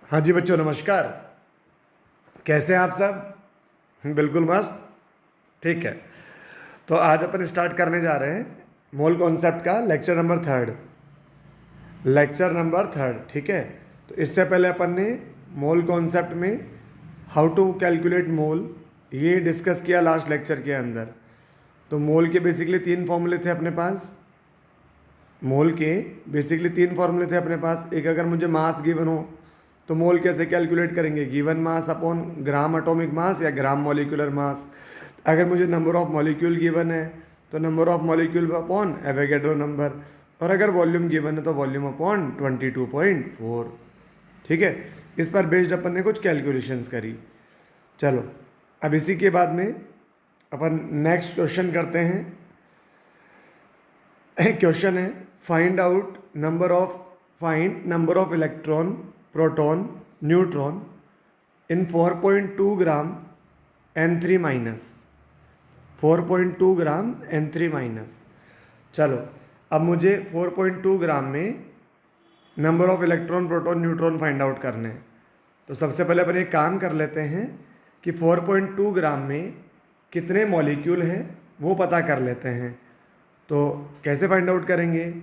हाँ जी बच्चों, नमस्कार। कैसे हैं आप सब? बिल्कुल मस्त। ठीक है, तो आज अपन स्टार्ट करने जा रहे हैं मोल कॉन्सेप्ट का लेक्चर नंबर थर्ड। ठीक है, तो इससे पहले अपन ने मोल कॉन्सेप्ट में हाउ टू कैलकुलेट मोल ये डिस्कस किया लास्ट लेक्चर के अंदर। तो मोल के बेसिकली तीन फॉर्मूले थे अपने पास। अपने पास। एक, अगर मुझे मास गिवन हो तो मोल कैसे कैलकुलेट करेंगे? Given mass upon gram atomic mass या ग्राम मॉलिक्यूलर मास। अगर मुझे नंबर ऑफ मॉलिक्यूल गिवन है तो number of molecule upon Avogadro number. और अगर वॉल्यूम गिवन है तो वॉल्यूम अपॉन 22.4। ठीक है, इस पर बेस्ड अपन ने कुछ कैलकुलेशंस करी। चलो, अब इसी के बाद में अपन नेक्स्ट क्वेश्चन करते हैं। क्वेश्चन है find number of electron, proton, neutron in 4.2 gram N3 minus. 4.2 gram N3 minus. चलो, अब मुझे 4.2 ग्राम में number of electron, proton, neutron find out करने हैं। तो सबसे पहले अपन एक काम कर लेते हैं कि 4.2 ग्राम में कितने मॉलिक्यूल हैं वो पता कर लेते हैं। तो कैसे फाइंड आउट करेंगे?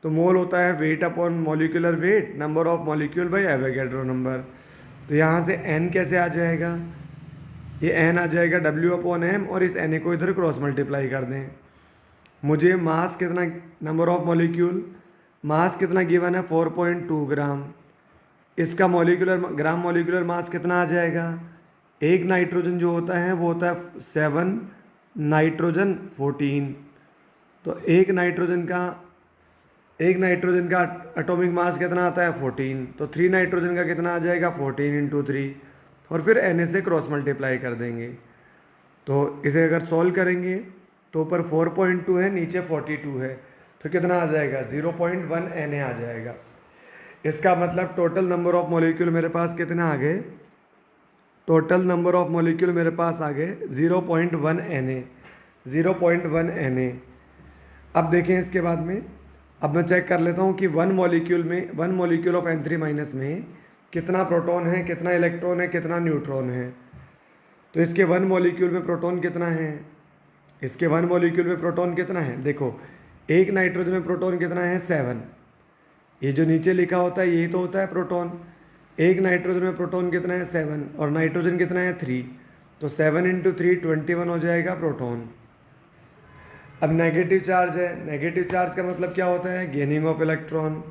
तो मोल होता है wait upon molecular wait, number of molecule by Avogadro number. तो यहाँ से n कैसे आ जाएगा? ये n आ जाएगा W अपॉन m, और इस n को इधर क्रॉस मल्टीप्लाई कर दें। मुझे मास कितना, नंबर ऑफ मॉलिक्यूल, मास कितना गिवन है 4.2 ग्राम। इसका ग्राम मॉलिक्यूलर मास कितना आ जाएगा? एक नाइट्रोजन जो होता है वो होता है 7, नाइट्रोजन 14। तो एक नाइट्रोजन का एटॉमिक मास कितना आता है 14। तो 3 नाइट्रोजन का कितना आ जाएगा 14 इंटू 3, और फिर Na से क्रॉस मल्टीप्लाई कर देंगे। तो इसे अगर सॉल्व करेंगे तो ऊपर 4.2 है, नीचे 42 है, तो कितना आ जाएगा 0.1 Na आ जाएगा। इसका मतलब टोटल नंबर ऑफ मॉलिक्यूल मेरे पास कितना आ गए? टोटल नंबर ऑफ मॉलिक्यूल मेरे पास आ गए 0.1 Na। 0.1 Na। अब देखें इसके बाद में, अब मैं चेक कर लेता हूँ कि one molecule of N3 minus में कितना प्रोटॉन है, कितना इलेक्ट्रॉन है, कितना न्यूट्रॉन है। तो इसके वन मॉलिक्यूल में प्रोटॉन कितना है? इसके वन मॉलिक्यूल में प्रोटॉन कितना है? देखो, एक नाइट्रोजन में प्रोटॉन कितना है 7। ये जो नीचे लिखा होता है यही तो होता है प्रोटॉन। एक नाइट्रोजन में प्रोटॉन कितना है 7, और नाइट्रोजन कितना है 3। तो 7 इंटू 3 21 हो जाएगा प्रोटॉन। अब नेगेटिव चार्ज है, नेगेटिव चार्ज का मतलब क्या होता है? Gaining of electron.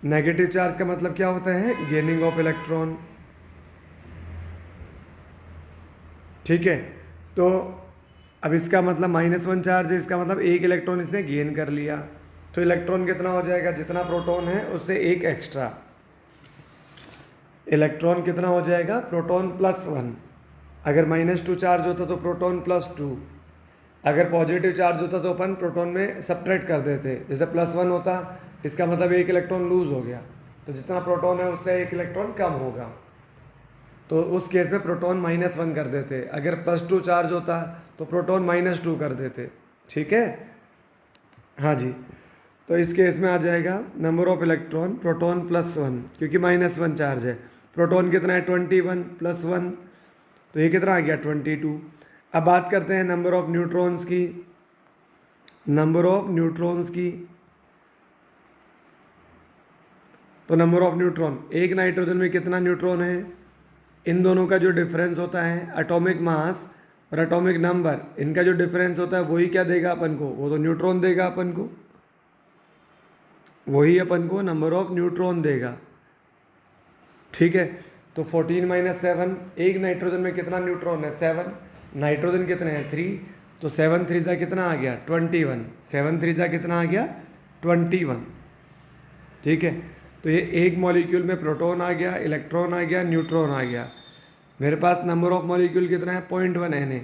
Negative charge का मतलब क्या होता है? Gaining of electron. ठीक है, तो अब इसका मतलब -1 चार्ज है, इसका मतलब एक इलेक्ट्रॉन इसने गेन कर लिया। तो इलेक्ट्रॉन कितना हो जाएगा? जितना प्रोटॉन है उससे एक एक्स्ट्रा। इलेक्ट्रॉन कितना हो जाएगा? प्रोटॉन +1। अगर -2 चार्ज होता तो प्रोटॉन +2। अगर पॉजिटिव चार्ज होता तो अपन प्रोटॉन में सब्ट्रैक्ट कर देते। जैसे +1 होता, इसका मतलब एक इलेक्ट्रॉन लूज हो गया, तो जितना प्रोटॉन है उससे एक इलेक्ट्रॉन कम होगा, तो उस केस में प्रोटॉन -1 कर देते। अगर +2 चार्ज होता तो प्रोटॉन -2 कर देते। ठीक है, हाँ जी। तो इस केस में आ जाएगा नंबर ऑफ इलेक्ट्रॉन, प्रोटॉन +1, क्योंकि -1 चार्ज है। प्रोटॉन कितना है 21 +1, तो ये कितना आ गया 22। अब बात करते हैं नंबर ऑफ न्यूट्रॉन्स की। तो नंबर ऑफ न्यूट्रॉन, एक नाइट्रोजन में कितना न्यूट्रॉन है? इन दोनों का जो डिफरेंस होता है एटॉमिक मास और एटॉमिक नंबर, इनका जो डिफरेंस होता है वही क्या देगा अपन को? वो तो न्यूट्रॉन देगा अपन को, वही अपन को नंबर ऑफ न्यूट्रॉन देगा। ठीक है, तो 14 - 7, एक नाइट्रोजन में कितना न्यूट्रॉन है 7, नाइट्रोजन कितने हैं 3, तो 7 3 जा कितना आ गया 21। 7 3 जा कितना आ गया 21। ठीक है, तो ये एक मॉलिक्यूल में प्रोटॉन आ गया, इलेक्ट्रॉन आ गया, न्यूट्रॉन आ गया। मेरे पास नंबर ऑफ मॉलिक्यूल कितना है 0.1 Na।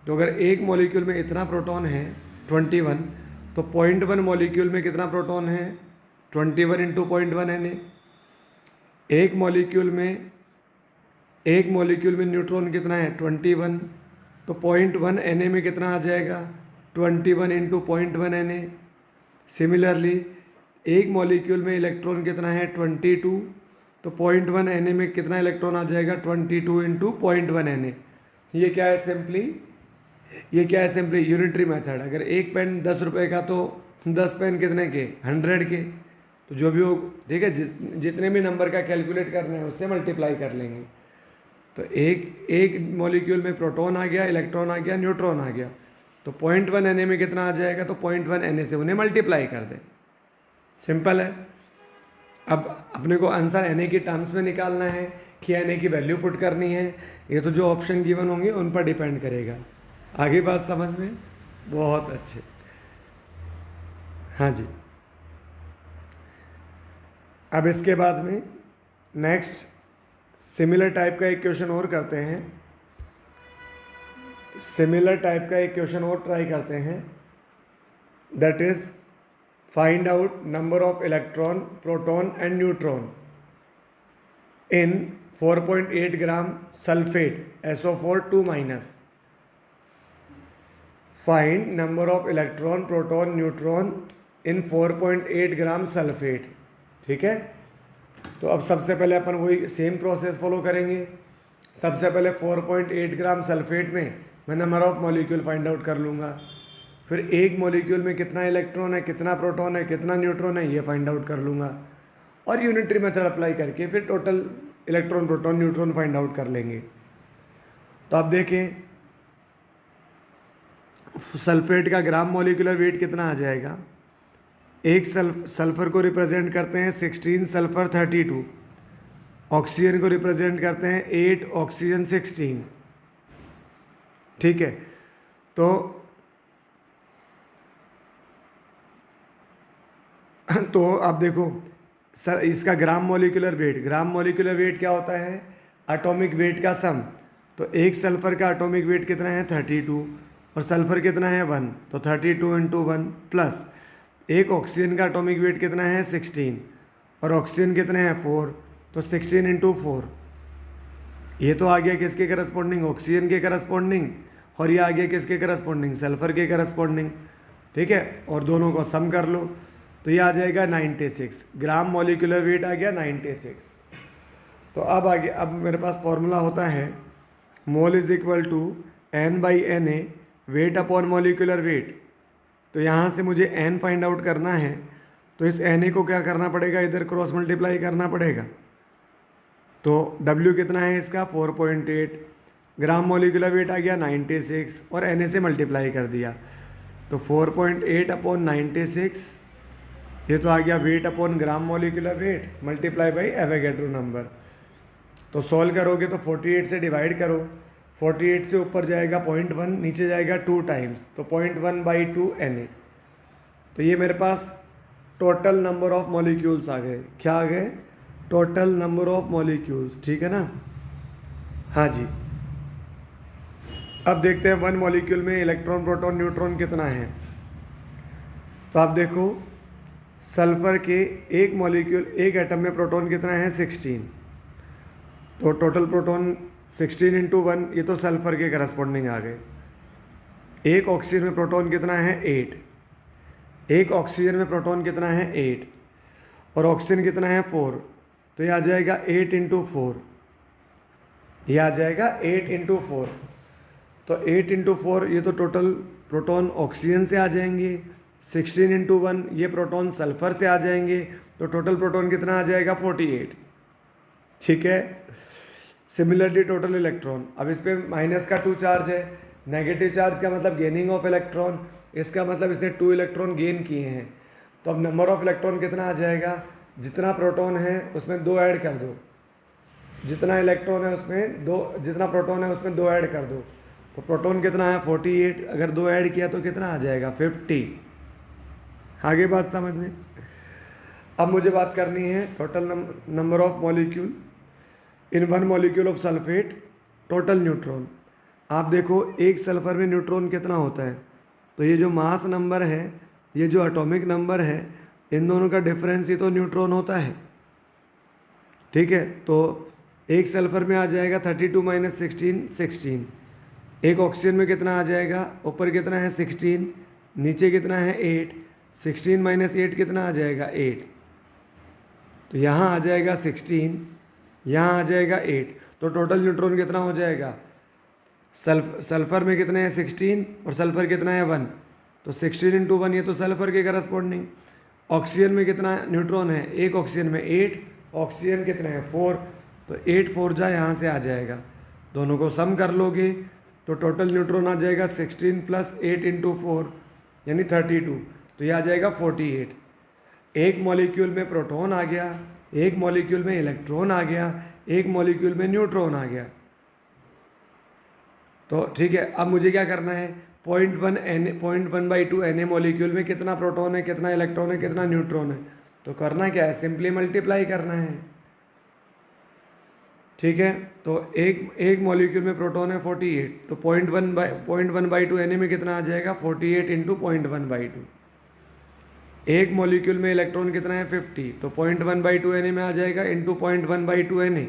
तो अगर एक मॉलिक्यूल में इतना प्रोटॉन है 21, तो 0.1 मॉलिक्यूल में कितना प्रोटॉन है 21 इंटू 0.1 Na। एक मॉलिक्यूल में न्यूट्रॉन कितना है 21, तो 0.1 Na में कितना आ जाएगा 21 इंटू 0.1 Na। सिमिलरली एक मॉलिक्यूल में इलेक्ट्रॉन कितना है 22, तो 0.1 Na में कितना इलेक्ट्रॉन आ जाएगा, 22 इंटू 0.1 Na। ये क्या है सिंपली, ये क्या है सिंपली यूनिटरी मेथड। अगर एक पेन 10 रुपये का तो 10 पेन कितने के, 100 के। तो जो भी हो, ठीक है, जितने भी नंबर का कैलकुलेट करना है उससे मल्टीप्लाई कर लेंगे। तो एक एक मॉलिक्यूल में प्रोटॉन आ गया, इलेक्ट्रॉन आ गया, न्यूट्रॉन आ गया, तो 0.1 Na में कितना आ जाएगा, तो 0.1 Na से उन्हें मल्टीप्लाई कर दें। सिंपल है। अब अपने को आंसर Na की टर्म्स में निकालना है कि Na की वैल्यू पुट करनी है। ये तो जो ऑप्शन गिवन होंगे उन पर डिपेंड करेगा। आगे बात समझ में, बहुत अच्छे। हाँ जी, अब इसके बाद में नेक्स्ट सिमिलर टाइप का एक क्वेश्चन और करते हैं। सिमिलर टाइप का एक क्वेश्चन और ट्राई करते हैं, that is find out number of electron, proton and neutron in 4.8 gram sulphate SO4 2-। Find number of electron, proton, neutron in 4.8 gram sulphate. ठीक है, तो अब सबसे पहले अपन वही सेम प्रोसेस फॉलो करेंगे। सबसे पहले 4.8 ग्राम सल्फेट में मैं number of molecule find out कर लूँगा। फिर एक मॉलिक्यूल में कितना इलेक्ट्रॉन है, कितना प्रोटॉन है, कितना न्यूट्रॉन है, ये फाइंड आउट कर लूँगा। और यूनिटरी मेथड अप्लाई करके फिर total electron, proton, neutron find out कर लेंगे। तो आप देखें सल्फेट का ग्राम मॉलिक्यूलर वेट कितना आ जाएगा। एक सल्फर को रिप्रेजेंट करते हैं 16 सल्फर 32, ऑक्सीजन को रिप्रेजेंट करते हैं 8 ऑक्सीजन 16। ठीक है, तो आप देखो सर, इसका ग्राम मॉलिक्यूलर वेट क्या होता है, एटॉमिक वेट का सम। तो एक सल्फर का एटॉमिक वेट कितना है 32 और सल्फर कितना है 1, तो 32 इंटू 1 प्लस एक ऑक्सीजन का एटॉमिक वेट कितना है 16 और ऑक्सीजन कितने हैं 4, तो 16 इंटू 4। ये तो आ गया किसके करस्पॉन्डिंग, ऑक्सीजन के करस्पॉन्डिंग, और ये आ गया किसके करस्पॉन्डिंग, सल्फर के करस्पॉन्डिंग। ठीक है, और दोनों को सम कर लो तो ये आ जाएगा 96 ग्राम मॉलिक्यूलर वेट आ गया 96। तो अब आगे, अब मेरे पास फॉर्मूला होता है mole is equal to N/Na weight upon molecular weight. तो यहाँ से मुझे N फाइंड आउट करना है, तो इस Na को क्या करना पड़ेगा, इधर क्रॉस मल्टीप्लाई करना पड़ेगा। तो W कितना है इसका 4.8, ग्राम मॉलिक्यूलर वेट आ गया 96 और Na से मल्टीप्लाई कर दिया। तो 4.8 अपॉन 96, ये तो आ गया wait upon gram molecular weight multiply by Avogadro number. तो सॉल्व करोगे तो 48 से डिवाइड करो, 48 से ऊपर जाएगा 0.1, नीचे जाएगा 2 टाइम्स, तो 0.1/2 Na। तो ये मेरे पास टोटल नंबर ऑफ मॉलिक्यूल्स आ गए। क्या आ गए, टोटल नंबर ऑफ मॉलिक्यूल्स। ठीक है ना, हाँ जी। अब देखते हैं वन मॉलिक्यूल में इलेक्ट्रॉन, प्रोटॉन, न्यूट्रॉन कितना है। तो आप देखो सल्फर के एक मॉलिक्यूल, एक एटम में प्रोटॉन कितना है 16, तो टोटल प्रोटॉन 16 इंटू 1, ये तो सल्फर के करस्पॉन्डिंग आ गए। एक ऑक्सीजन में प्रोटॉन कितना है 8, एक ऑक्सीजन में प्रोटॉन कितना है 8 और ऑक्सीजन कितना है 4, तो ये आ जाएगा 8 इंटू 4, ये आ जाएगा 8 इंटू 4। तो 8 इंटू 4, ये तो टोटल प्रोटॉन ऑक्सीजन से आ जाएंगे, 16 इंटू 1 ये प्रोटॉन सल्फर से आ जाएंगे, तो टोटल प्रोटॉन कितना आ जाएगा 48। ठीक है, सिमिलरली टोटल इलेक्ट्रॉन, अब इस पर माइनस का 2 चार्ज है, नेगेटिव चार्ज का मतलब गेनिंग ऑफ इलेक्ट्रॉन, इसका मतलब इसने 2 इलेक्ट्रॉन गेन किए हैं। तो अब नंबर ऑफ इलेक्ट्रॉन कितना आ जाएगा, जितना प्रोटॉन है उसमें 2 ऐड कर दो, जितना इलेक्ट्रॉन है उसमें 2, जितना प्रोटॉन है उसमें 2 ऐड कर दो। तो प्रोटॉन कितना है 48, अगर 2 ऐड किया तो कितना आ जाएगा 50। आगे बात समझ में। अब मुझे बात करनी है total number of molecule in 1 molecule of sulphate, total neutron. आप देखो एक सल्फर में न्यूट्रॉन कितना होता है, तो ये जो मास नंबर है, ये जो एटॉमिक नंबर है, इन दोनों का डिफरेंस ही तो न्यूट्रॉन होता है। ठीक है, तो एक सल्फर में आ जाएगा 32 माइनस 16 16, एक ऑक्सीजन में कितना आ जाएगा, ऊपर कितना है 16, नीचे कितना है 8, 16 माइनस 8 कितना आ जाएगा 8, तो यहाँ आ जाएगा 16 यहाँ आ जाएगा 8, तो टोटल न्यूट्रॉन कितना हो जाएगा? सल्फर में कितने हैं? 16, और सल्फर कितना है? 1, तो 16 इंटू 1, ये तो सल्फर के करस्पॉन्डिंग। ऑक्सीजन में कितना न्यूट्रॉन है? एक ऑक्सीजन में 8, ऑक्सीजन कितने हैं? 4, तो 8 4 जा यहाँ से आ जाएगा, दोनों को सम कर लोगे तो टोटल न्यूट्रॉन आ जाएगा 16 प्लस 8 इंटू 4 यानी 32, तो ये आ जाएगा 48। एक मॉलिक्यूल में प्रोटॉन आ गया, एक मॉलिक्यूल में इलेक्ट्रॉन आ गया, एक मॉलिक्यूल में न्यूट्रॉन आ गया। तो ठीक है, अब मुझे क्या करना है? 0.1/2 Na मॉलिक्यूल में कितना प्रोटॉन है, कितना इलेक्ट्रॉन है, कितना न्यूट्रॉन है, तो करना क्या है? सिंपली मल्टीप्लाई करना है। ठीक है, तो एक मॉलिक्यूल में प्रोटॉन है 48, तो 0.1/2 Na में कितना आ जाएगा? 48 इंटू 0.1/2। एक मॉलिक्यूल में इलेक्ट्रॉन कितना है? 50, तो 0.1/2 Na में आ जाएगा इंटू 0.1/2 Na।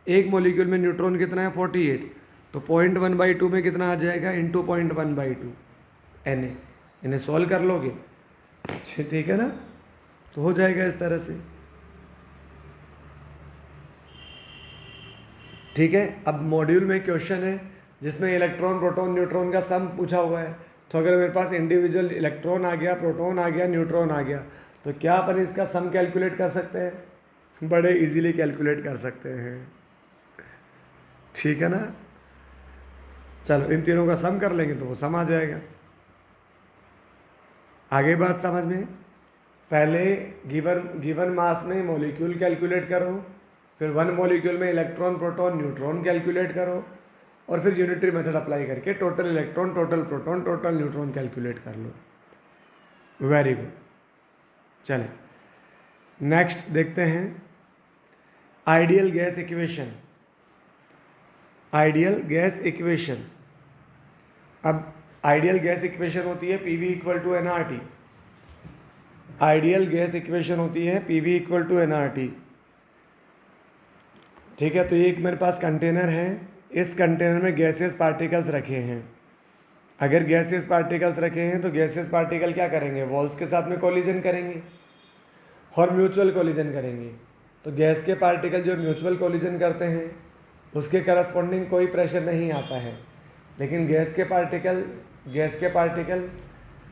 एक मॉलिक्यूल में न्यूट्रॉन कितना है? 48, तो 0.1/2 में कितना आ जाएगा? Into 0.1/2 Na। इन्हें सॉल्व कर लोगे, ठीक है ना? तो हो जाएगा इस तरह से। ठीक है, अब मॉड्यूल में क्वेश्चन है जिसमें इलेक्ट्रॉन प्रोटॉन न्यूट्रॉन का सम पूछा हुआ है। तो अगर मेरे पास इंडिविजुअल इलेक्ट्रॉन आ गया, प्रोटॉन आ गया, न्यूट्रॉन आ गया, तो क्या अपन इसका सम कैलकुलेट कर सकते हैं? बड़े इजीली कैलकुलेट कर सकते हैं। ठीक है ना? चलो, इन तीनों का सम कर लेंगे तो वो सम आ जाएगा। आगे बात समझ में? पहले गिवन मास में मॉलिक्यूल कैलकुलेट करो, फिर वन मॉलिक्यूल में इलेक्ट्रॉन प्रोटॉन न्यूट्रॉन कैलकुलेट करो, और फिर यूनिटरी मेथड अप्लाई करके total electron, total proton, total neutron calculate कर लो। Very good. चलें, नेक्स्ट देखते हैं ideal gas equation. Ideal gas equation, अब आइडियल गैस इक्वेशन होती है PV equal to nRT। Ideal gas equation होती है PV इक्वल टू nRT। ठीक है, तो ये एक मेरे पास कंटेनर है, इस कंटेनर में गैसेस पार्टिकल्स रखे हैं। अगर गैसेस पार्टिकल्स रखे हैं तो गैसेस पार्टिकल क्या करेंगे? वॉल्स के साथ में कोलिजन करेंगे और म्यूचुअल कोलिजन करेंगे। तो गैस के पार्टिकल जो म्यूचुअल कोलिजन करते हैं उसके करस्पॉन्डिंग कोई प्रेशर नहीं आता है, लेकिन गैस के पार्टिकल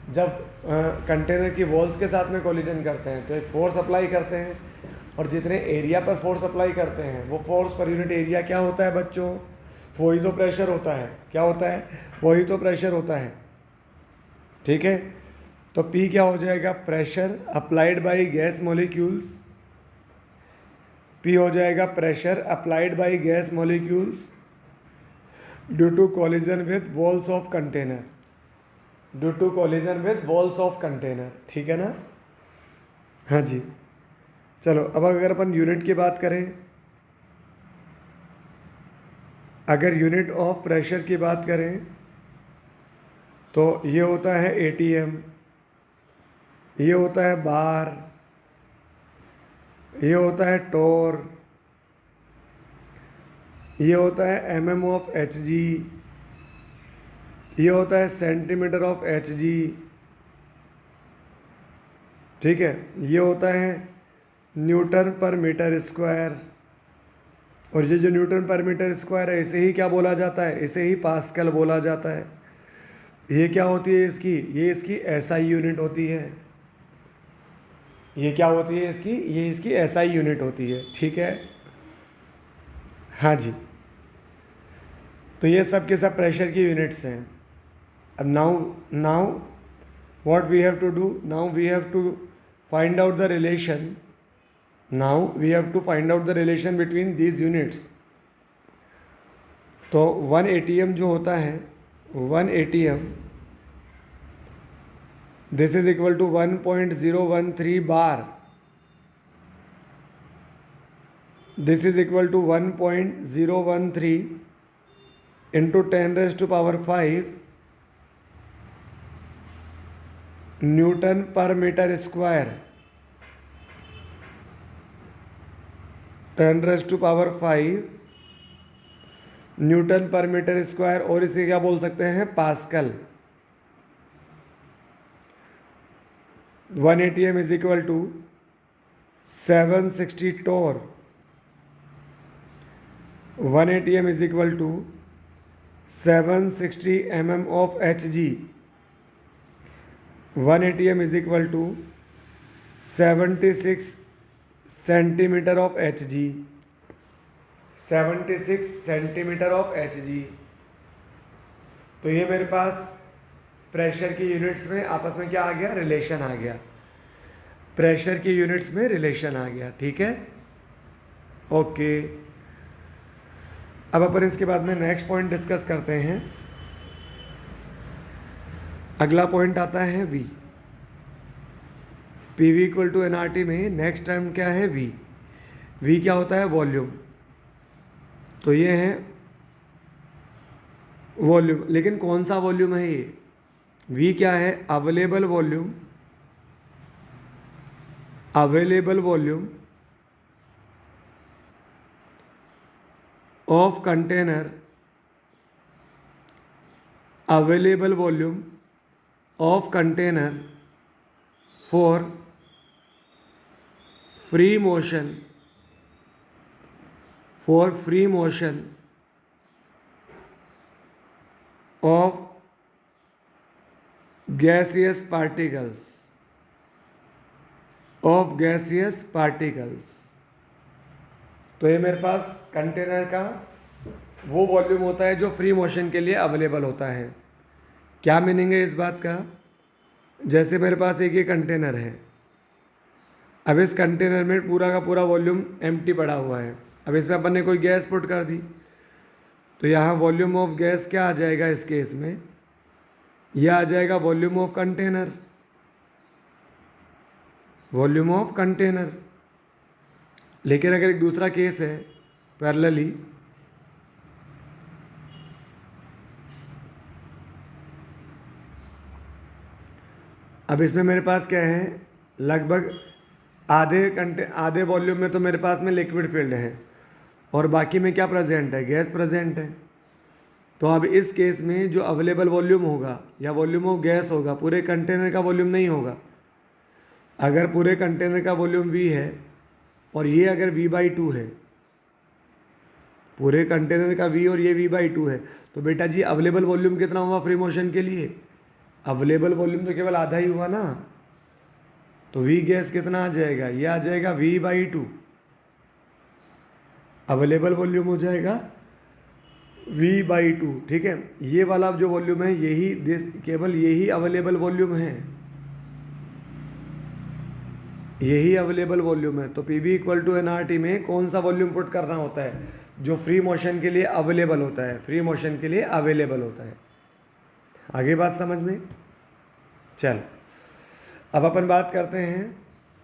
जब कंटेनर की वॉल्स के साथ में कोलिजन करते हैं तो एक फोर्स अप्लाई करते हैं, और जितने एरिया पर फोर्स अप्लाई करते हैं वो फोर्स पर यूनिट एरिया क्या होता है बच्चों? वही तो प्रेशर होता है। क्या होता है? वही तो प्रेशर होता है। ठीक है, तो P क्या हो जाएगा? Pressure applied by gas molecules. P हो जाएगा pressure applied by gas molecules due to collision with walls of container. Due to collision with walls of container. ठीक है ना? हाँ जी। चलो, अब अगर अपन यूनिट की बात करें, अगर यूनिट ऑफ प्रेशर की बात करें तो ये होता है ATM, ये होता है बार, ये होता है टोर, ये होता है mm ऑफ Hg, ये होता है सेंटीमीटर ऑफ Hg। ठीक है, ये होता है न्यूटन पर मीटर स्क्वायर, और ये जो न्यूटन पर मीटर स्क्वायर है इसे ही क्या बोला जाता है? इसे ही पास्कल बोला जाता है। ये क्या होती है इसकी? ये इसकी SI यूनिट होती है। ये क्या होती है इसकी? ये इसकी SI यूनिट होती है। ठीक है, हाँ जी। तो ये सब के सब प्रेशर की यूनिट्स हैं। अब now what we have to do? Now we have to find out the relation. Now we have to find out the relation between these units. तो 1 ATM जो होता है, 1 ATM this is equal to 1.013 bar. This is equal to 1.013 into 10⁵ newton per metre square. 10⁵ newton per metre square, और इसे क्या बोल सकते हैं? Pascal. 1 ATM is equal to 760 torr 1 ATM is equal to 760 mm of Hg 1 ATM is equal to 76 centimetre of Hg 76 centimetre of Hg। तो ये मेरे पास pressure की यूनिट्स में आपस में क्या आ गया, रिलेशन आ गया, प्रेशर की यूनिट्स में रिलेशन आ गया। ठीक है, ओके। अब अपन इसके बाद में नेक्स्ट पॉइंट डिस्कस करते हैं। अगला पॉइंट आता है V. P V equal to N R T में नेक्स्ट टर्म क्या है, वी। वी क्या होता है, वॉल्यूम। तो ये है वॉल्यूम, लेकिन कौन सा वॉल्यूम है ये, वी क्या है, available volume, available volume of container, available volume of container for free motion, for free motion of gaseous particles, of gaseous particles। तो ये मेरे पास कंटेनर का वो वॉल्यूम होता है जो फ्री मोशन के लिए अवेलेबल होता है। क्या मीनिंग है इस बात का, जैसे मेरे पास एक ये कंटेनर है, अब इस कंटेनर में पूरा का पूरा वॉल्यूम एम्प्टी पड़ा हुआ है, अब इसमें अपन ने कोई गैस पुट कर दी, तो यहाँ वॉल्यूम ऑफ गैस क्या आ जाएगा, इस केस में यह आ जाएगा volume of container, volume of container. लेकिन अगर एक दूसरा केस है पैरेलली, अब इसमें मेरे पास क्या है, लगभग आधे वॉल्यूम में तो मेरे पास में लिक्विड फील्ड है और बाकी में क्या प्रेजेंट है, गैस प्रेजेंट है। तो अब इस केस में जो अवेलेबल वॉल्यूम होगा या वॉल्यूम ऑफ गैस होगा, पूरे कंटेनर का वॉल्यूम नहीं होगा। अगर पूरे कंटेनर का वॉल्यूम V है और ये अगर V/2 है, पूरे कंटेनर का V और ये V/2 है, तो बेटा जी अवेलेबल वॉल्यूम कितना हुआ फ्री मोशन के लिए, अवेलेबल वॉल्यूम तो केवल आधा ही हुआ ना। तो V गैस कितना आ जाएगा, ये आ जाएगा V/2, अवेलेबल वॉल्यूम हो जाएगा V/2। ठीक है, ये वाला जो वॉल्यूम है यही केवल यही अवेलेबल वॉल्यूम है, यही अवेलेबल वॉल्यूम है। तो P V equal to N R T में कौन सा वॉल्यूम पुट करना होता है, जो फ्री मोशन के लिए अवेलेबल होता है, फ्री मोशन के लिए अवेलेबल होता है। आगे बात समझ में, चल अब अपन बात करते हैं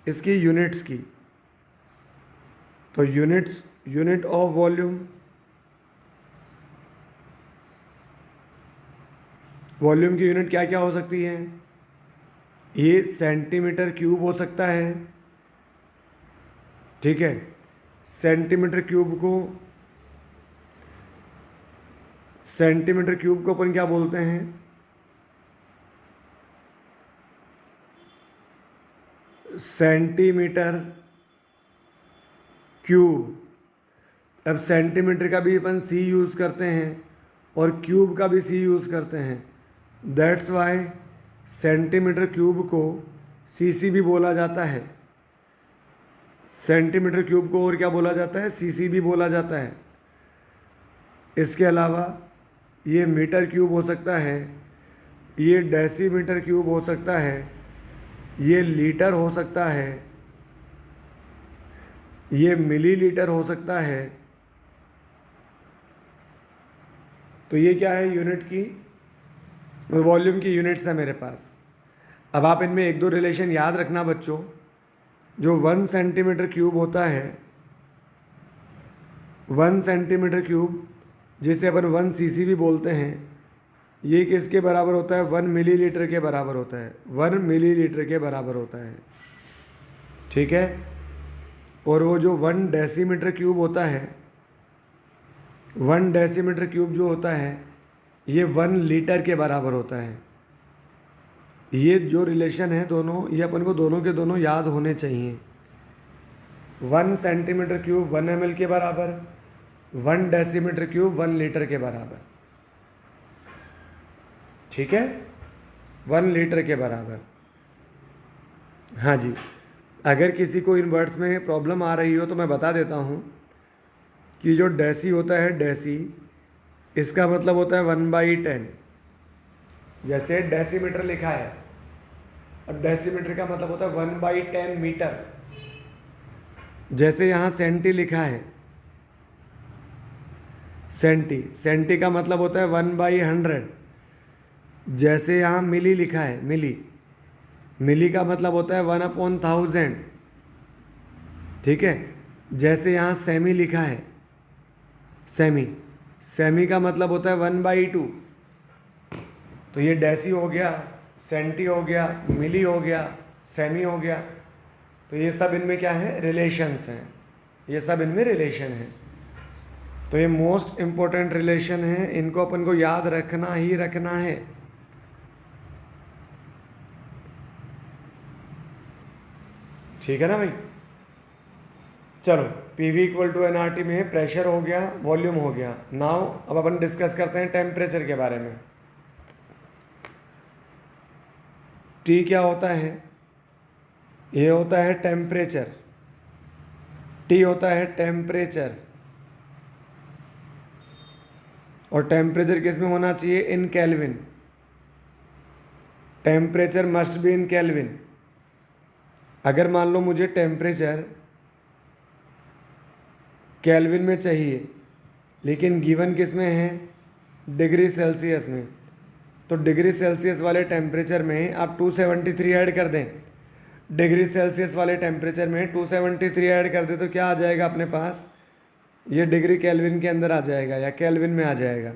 इसकी यूनिट्स की। तो units, unit of volume, volume की यूनिट क्या क्या हो सकती है, ये सेंटीमीटर क्यूब हो सकता है। ठीक है, सेंटीमीटर क्यूब को अपन क्या बोलते हैं, सेंटीमीटर क्यूब। अब सेंटीमीटर का भी अपन C यूज़ करते हैं और क्यूब का भी C यूज़ करते हैं, दैट्स वाई सेंटीमीटर क्यूब को सीसी भी बोला जाता है। सेंटीमीटर क्यूब को और क्या बोला जाता है, सीसी भी बोला जाता है। इसके अलावा ये मीटर क्यूब हो सकता है, ये डेसीमीटर क्यूब हो सकता है, ये लीटर हो सकता है, ये मिलीलीटर हो सकता है। तो ये क्या है, यूनिट की, वॉल्यूम की यूनिट्स है मेरे पास। अब आप इनमें एक दो रिलेशन याद रखना बच्चों। जो 1 सेंटीमीटर क्यूब होता है, 1 सेंटीमीटर क्यूब जिसे अपन 1 सीसी भी बोलते हैं, ये किसके बराबर होता है, 1 मिलीलीटर के बराबर होता है, 1 मिलीलीटर के बराबर होता है। ठीक है, और वो जो 1 डेसीमीटर क्यूब होता है, 1 डेसीमीटर क्यूब जो होता है ये 1 लीटर के बराबर होता है। ये जो रिलेशन है दोनों, ये अपन को दोनों के दोनों याद होने चाहिए। 1 cm³ 1 ml के बराबर, 1 dm³ 1 लीटर के बराबर, ठीक है, 1 लीटर के बराबर। हाँ जी, अगर किसी को इन वर्ड्स में प्रॉब्लम आ रही हो तो मैं बता देता हूँ कि जो डेसी होता है, डेसी इसका मतलब होता है 1/10। जैसे डेसीमीटर लिखा है और डेसीमीटर का मतलब होता है 1/10 मीटर। जैसे यहाँ सेंटी लिखा है, सेंटी, सेंटी का मतलब होता है 1/100। जैसे यहाँ मिली लिखा है, मिली, मिली का मतलब होता है 1/1000, ठीक है। जैसे यहाँ सेमी लिखा है, सेमी, सेमी का मतलब होता है 1/2। तो ये डेसी हो गया, सेंटी हो गया, मिली हो गया, सेमी हो गया। तो ये सब इनमें क्या है, रिलेशंस हैं, ये सब इनमें रिलेशन है। तो ये मोस्ट इम्पोर्टेंट रिलेशन है, इनको अपन को याद रखना ही रखना है। ठीक है ना भाई। चलो, पीवी इक्वल टू एनआरटी में प्रेशर हो गया, वॉल्यूम हो गया। नाउ अब अपन डिस्कस करते हैं टेम्परेचर के बारे में। टी क्या होता है, ये होता है टेम्परेचर, टी होता है टेम्परेचर। और टेम्परेचर किस में होना चाहिए, in kelvin. Temperature must be in kelvin. अगर मान लो मुझे टेम्परेचर केल्विन में चाहिए लेकिन गिवन किस में है, डिग्री सेल्सियस में, तो डिग्री सेल्सियस वाले टेम्परेचर में आप 273 ऐड कर दें। डिग्री सेल्सियस वाले टेम्परेचर में 273 ऐड कर दें तो क्या आ जाएगा अपने पास, ये डिग्री केल्विन के अंदर आ जाएगा या केल्विन में आ जाएगा।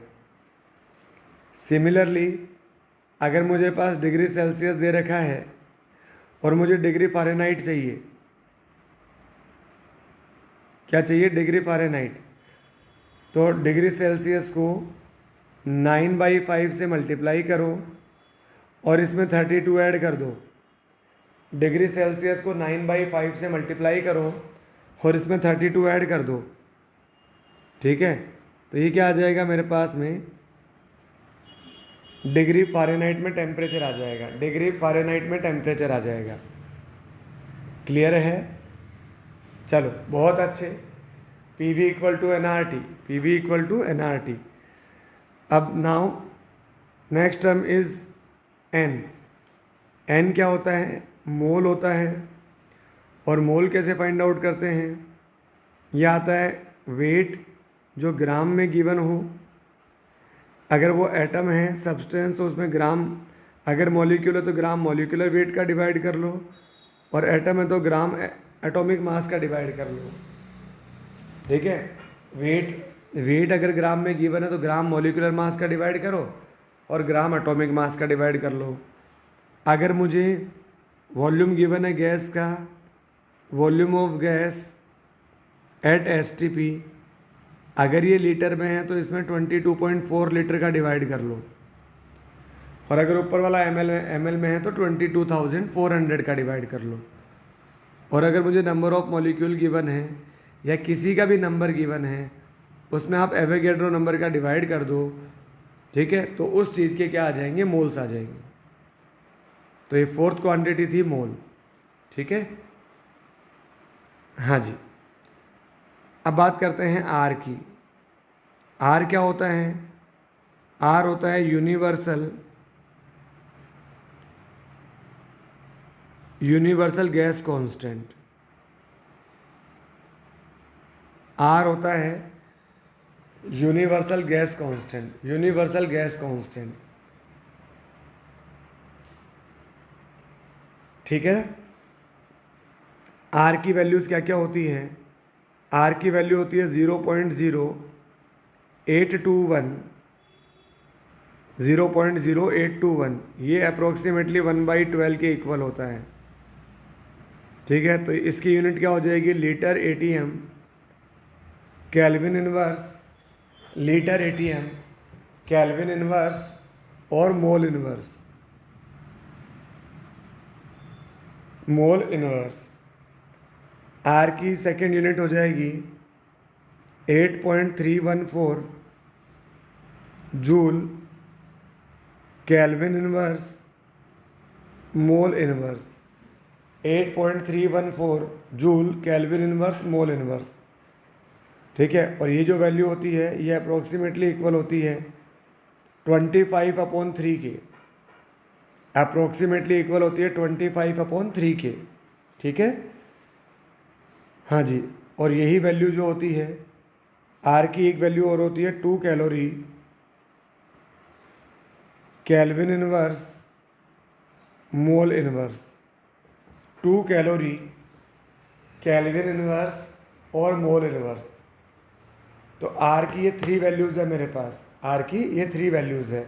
सिमिलरली अगर मुझे पास डिग्री सेल्सियस दे रखा है और मुझे डिग्री फ़ारेनहाइट चाहिए, क्या चाहिए, डिग्री फ़ारेनहाइट, तो डिग्री सेल्सियस को 9/5 से मल्टीप्लाई करो और इसमें 32 ऐड कर दो। डिग्री सेल्सियस को 9/5 से मल्टीप्लाई करो और इसमें 32 ऐड कर दो, ठीक है। तो ये क्या आ जाएगा मेरे पास में, डिग्री फ़ारेनहाइट में टेम्परेचर आ जाएगा, डिग्री फ़ारेनहाइट में टेम्परेचर आ जाएगा। क्लियर है। चलो बहुत अच्छे। P V equal to N R T, P V equal to N R T. अब now next term is N. N क्या होता है, मोल होता है। और मोल कैसे फाइंड आउट करते हैं, यह आता है वेट जो ग्राम में गिवन हो। अगर वो एटम है सब्सटेंस तो उसमें ग्राम, अगर मॉलिक्यूल है तो ग्राम मॉलिक्यूलर वेट का डिवाइड कर लो, और एटम है तो ग्राम एटॉमिक मास का डिवाइड कर लो, ठीक है। वेट अगर ग्राम में गिवन है तो ग्राम मॉलिक्यूलर मास का डिवाइड करो और ग्राम एटॉमिक मास का डिवाइड कर लो। अगर मुझे वॉल्यूम गिवन है गैस का, volume of gas at STP, अगर ये लीटर में है तो इसमें 22.4 लीटर का डिवाइड कर लो, और अगर ऊपर वाला एमएल में है तो 22,400 का डिवाइड कर लो। और अगर मुझे नंबर ऑफ मॉलिक्यूल गिवन है या किसी का भी नंबर गिवन है उसमें आप एवोगैड्रो नंबर का डिवाइड कर दो, ठीक है, तो उस चीज़ के क्या आ जाएंगे, मोल्स आ जाएंगे। तो ये फोर्थ क्वांटिटी थी मोल, ठीक है। हाँ जी, अब बात करते हैं आर की। आर क्या होता है, आर होता है यूनिवर्सल गैस कांस्टेंट। आर होता है universal gas constant, universal gas constant, ठीक है। आर की वैल्यूज़ क्या क्या होती हैं, आर की वैल्यू होती है 0.0821, 0.0821, ये अप्रोक्सीमेटली 1/12 के इक्वल होता है, ठीक है। तो इसकी यूनिट क्या हो जाएगी, litre ATM, kelvin inverse, litre ATM, kelvin inverse और mole inverse, mole inverse. R की सेकेंड यूनिट हो जाएगी 8.314 joule kelvin inverse mole inverse. 8.314 joule kelvin inverse mole inverse. ठीक है, और ये जो वैल्यू होती है ये अप्रोक्सीमेटली इक्वल होती है 25/3 के। अप्रोक्सीमेटली इक्वल होती है 25/3 के। ठीक है, हाँ जी। और यही वैल्यू जो होती है आर की एक वैल्यू और होती है 2 calorie kelvin inverse mole inverse. 2 calorie kelvin inverse और मोल इनवर्स। तो आर की ये 3 वैल्यूज़ है मेरे पास, आर की ये 3 वैल्यूज़ है,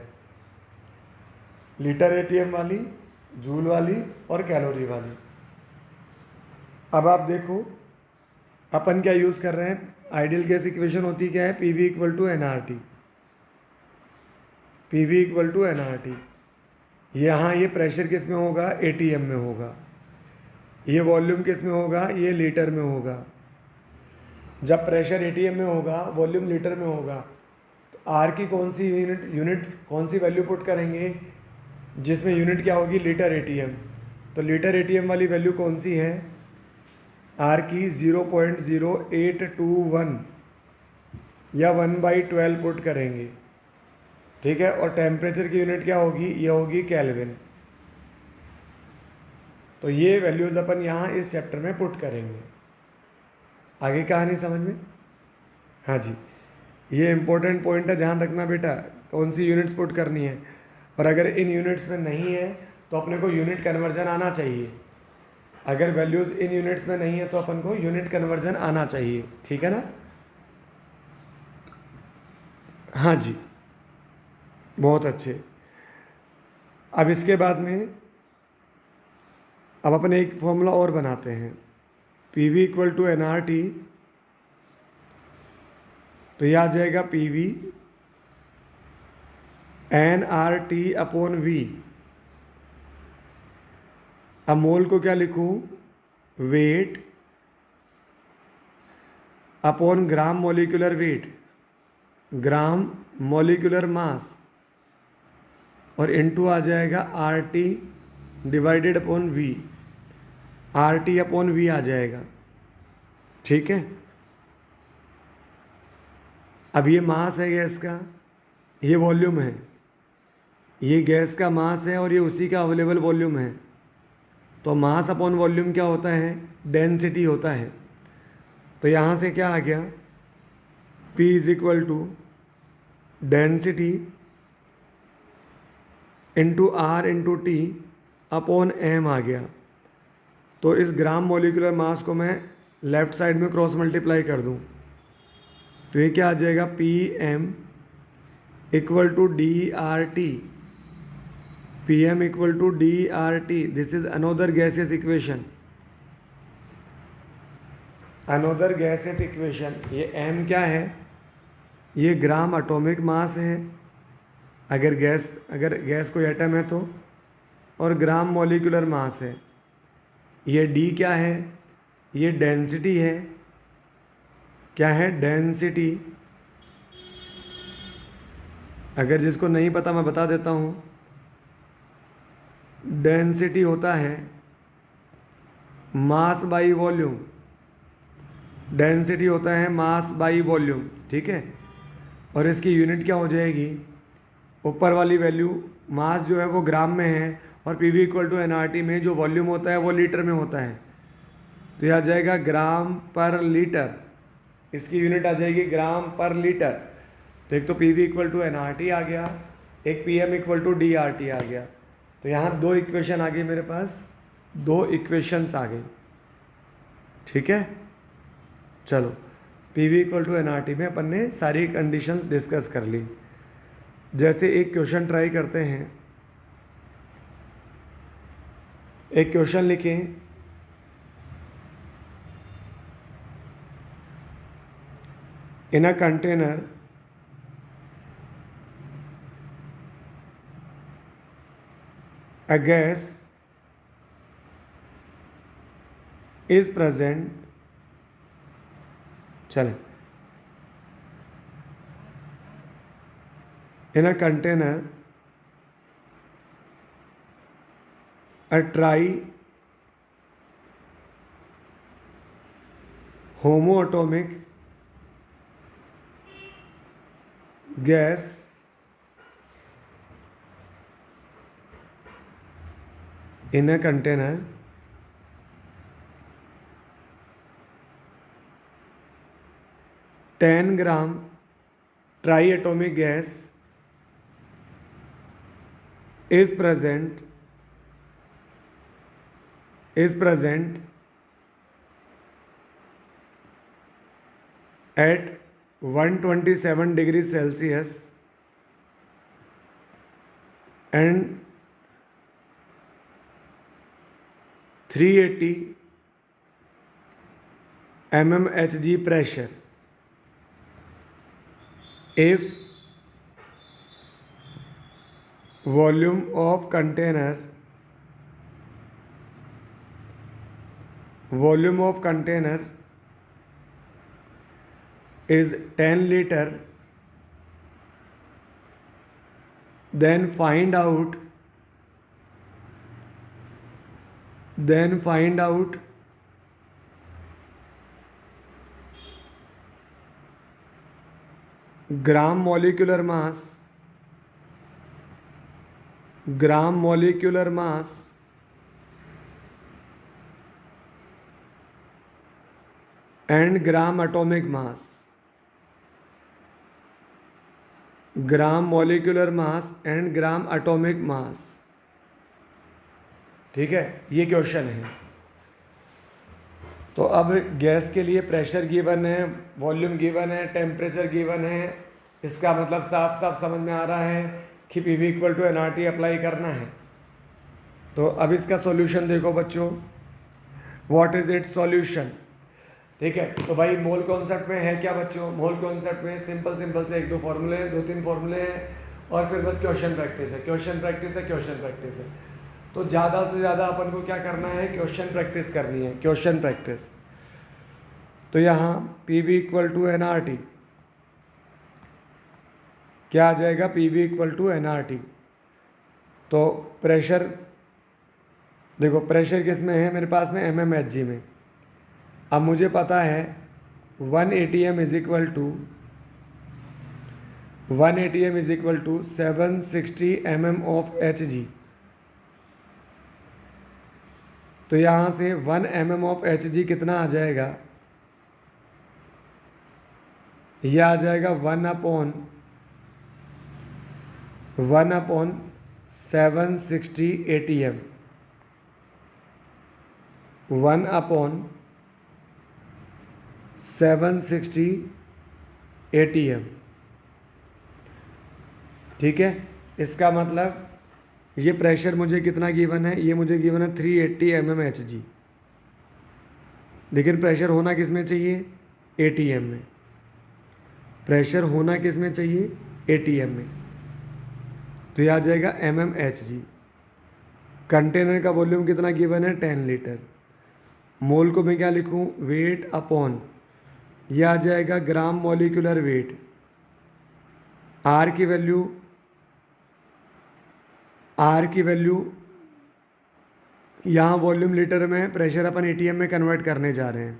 लीटर एटीएम वाली, जूल वाली और कैलोरी वाली। अब आप देखो अपन क्या यूज़ कर रहे हैं। आइडियल गैस इक्वेशन होती क्या है, P V equal to N R T. P V equal to N R T. यहाँ ये प्रेशर किस में होगा, एटीएम में होगा। ये वॉल्यूम किस में होगा, ये लीटर में होगा। जब प्रेशर एटीएम में होगा, वॉल्यूम लीटर में होगा, तो आर की कौन सी यूनिट कौन सी वैल्यू पुट करेंगे, जिसमें यूनिट क्या होगी, लीटर एटीएम। तो लीटर एटीएम वाली वैल्यू कौन सी है, आर की 0.0821 या 1/12 पुट करेंगे। ठीक है, और टेम्परेचर की यूनिट क्या होगी, ये होगी केल्विन। तो ये वैल्यूज़ अपन यहाँ इस चैप्टर में पुट करेंगे। आगे कहानी समझ में। हाँ जी, ये इंपॉर्टेंट पॉइंट है, ध्यान रखना बेटा, कौन सी यूनिट्स पुट करनी है। और अगर इन यूनिट्स में नहीं है तो अपने को यूनिट कन्वर्जन आना चाहिए। अगर वैल्यूज़ इन यूनिट्स में नहीं है तो अपन को यूनिट कन्वर्जन आना चाहिए। ठीक है ना। हाँ जी, बहुत अच्छे। अब इसके बाद में अब अपन एक फॉर्मूला और बनाते हैं, P V equal to N R T. तो यह आ जाएगा P V N R T upon V. अब मोल को क्या लिखूं, weight upon gram molecular weight, gram molecular mass, और इनटू आ जाएगा R T divided upon V. R T upon V आ जाएगा। ठीक है, अब ये मास है गैस का, ये वॉल्यूम है, ये गैस का मास है और ये उसी का अवेलेबल वॉल्यूम है। तो मास अपॉन वॉल्यूम क्या होता है, डेंसिटी होता है। तो यहाँ से क्या आ गया, P is equal to density into R into T upon M आ गया। तो इस ग्राम मोलिकुलर मास को मैं लेफ्ट साइड में क्रॉस मल्टीप्लाई कर दूं तो ये क्या आ जाएगा, P M equal to D R T. P M equal to D R T, this is another gaseous equation, another gaseous equation. ये एम क्या है, ये ग्राम एटॉमिक मास है अगर गैस कोई एटम है तो, और ग्राम मॉलिक्यूलर मास है। ये डी क्या है, ये डेंसिटी है। क्या है, डेंसिटी। अगर जिसको नहीं पता मैं बता देता हूँ, डेंसिटी होता है मास बाई वॉल्यूम। डेंसिटी होता है मास बाई वॉल्यूम। ठीक है, और इसकी यूनिट क्या हो जाएगी, ऊपर वाली वैल्यू मास जो है वो ग्राम में है, और P V equal to N R T में जो वॉल्यूम होता है वो लीटर में होता है। तो यह आ जाएगा ग्राम पर लीटर, इसकी यूनिट आ जाएगी ग्राम पर लीटर। तो एक तो P V equal to N R T आ गया, एक P M equal to D R T आ गया। तो यहाँ दो इक्वेशन आ गई मेरे पास, दो इक्वेशंस आ गई। ठीक है, चलो P V equal to N R T में अपन ने सारी कंडीशंस डिस्कस कर ली। जैसे एक क्वेश्चन ट्राई करते हैं, एक क्वेश्चन लिखें, in a container a gas is present चलें, in a container a tri-homoatomic gas in a container (10 gram triatomic gas is present at 127 degrees Celsius and 380 mmHg pressure. If volume of container is 10 liter, then find out gram molecular mass and gram atomic mass. Gram molecular mass and gram atomic mass. ठीक है, ये question है। तो अब gas के लिए pressure given है, volume given है, टेम्परेचर गिवन है। इसका मतलब साफ साफ समझ में आ रहा है कि P V equal to N R T apply करना है। तो अब इसका सॉल्यूशन देखो बच्चों, व्हाट इज इट सॉल्यूशन। ठीक है, तो भाई मोल कॉन्सेप्ट में है क्या बच्चों, मोल कॉन्सेप्ट में सिंपल से 1-2 फॉर्मूले हैं, 2-3 फॉर्मूले हैं और फिर बस क्वेश्चन प्रैक्टिस है। तो ज़्यादा से ज़्यादा अपन को क्या करना है, क्वेश्चन प्रैक्टिस करनी है, क्वेश्चन प्रैक्टिस। तो यहाँ P V equal to N R T क्या आ जाएगा, P V equal to N R T. तो प्रेशर देखो, प्रेशर किस में है मेरे पास में, एम एम एच जी में। अब मुझे पता है 1 ATM is equal to 760 mm of Hg। तो यहाँ से 1 mm ऑफ Hg कितना आ जाएगा, यह आ जाएगा 1 अपॉन 760 ATM, 1 अपॉन 760 ATM। ठीक है, इसका मतलब ये प्रेशर मुझे कितना गिवन है, ये मुझे गिवन है 380 mmHg। लेकिन प्रेशर होना किस में चाहिए, ATM में। प्रेशर होना किस में चाहिए, ATM में। तो ये आ जाएगा mmHg। कंटेनर का वॉल्यूम कितना गिवन है, 10 लीटर। मोल को मैं क्या लिखूं, वेट अपॉन, यह आ जाएगा ग्राम मॉलिक्यूलर वेट। आर की वैल्यू यहाँ वॉल्यूम लीटर में, प्रेशर अपन एटीएम में कन्वर्ट करने जा रहे हैं।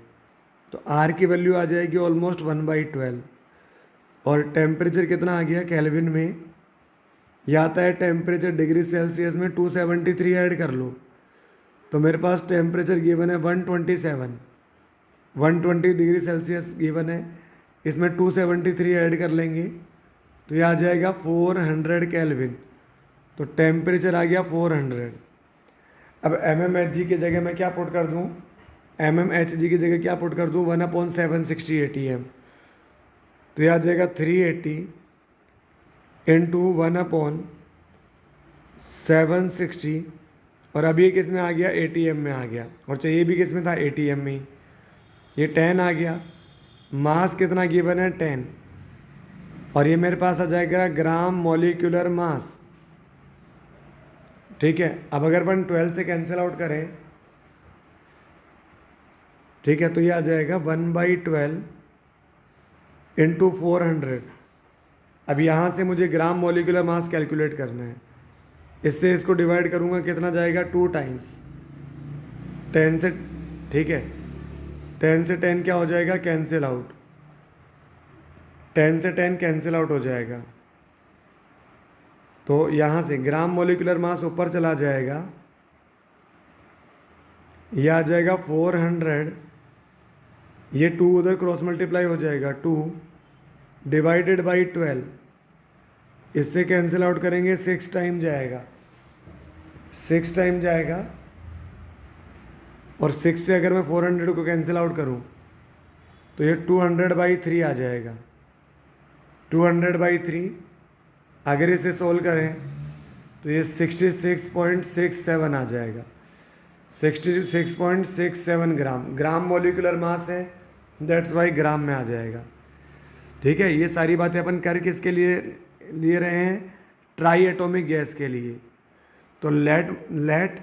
तो आर की वैल्यू आ जाएगी ऑलमोस्ट 1/12। और टेम्परेचर कितना आ गया केल्विन में, यह आता है टेम्परेचर डिग्री सेल्सियस में 273 ऐड कर लो। तो मेरे पास टेम्परेचर गिवन है 120 डिग्री सेल्सियस गिवन है, इसमें 273 ऐड कर लेंगे तो यह आ जाएगा 400 केल्विन। तो टेम्परेचर आ गया 400। अब mmHg की जगह मैं क्या पुट कर दूँ, mmHg की जगह क्या पुट कर दूँ, 1/760 ATM। तो यह आ जाएगा 380 इंटू 1/760। और अब ये किस में आ गया, ATM में आ गया। और चाहिए भी किस में था, ATM में ही। ये 10 आ गया। मास कितना गिवन है, 10। और ये मेरे पास आ जाएगा ग्राम मॉलिक्यूलर मास। ठीक है, अब अगर अपन 12 से कैंसिल आउट करें, ठीक है, तो ये आ जाएगा 1/12 इंटू 400। अब यहाँ से मुझे ग्राम मोलिकुलर मास कैलकुलेट करना है। इससे इसको डिवाइड करूँगा, कितना जाएगा, 2 टाइम्स 10 से, ठीक है, 10 से 10 क्या हो जाएगा, कैंसिल आउट, 10 से 10 कैंसिल आउट हो जाएगा। तो यहाँ से ग्राम मोलिकुलर मास ऊपर चला जाएगा, यह आ जाएगा 400, ये 2 उधर क्रॉस मल्टीप्लाई हो जाएगा, 2 डिवाइडेड बाई 12, इससे कैंसिल आउट करेंगे, 6 टाइम जाएगा, 6 टाइम जाएगा। और 6 से अगर मैं 400 को कैंसिल आउट करूं तो ये 200/3 आ जाएगा, 200/3। अगर इसे सोल्व करें तो ये 66.67 आ जाएगा, 66.67 ग्राम मोलिकुलर मास है, दैट्स वाई ग्राम में आ जाएगा। ठीक है, ये सारी बातें अपन कर किसके लिए ले रहे हैं, ट्राई एटॉमिक गैस के लिए। तो लेट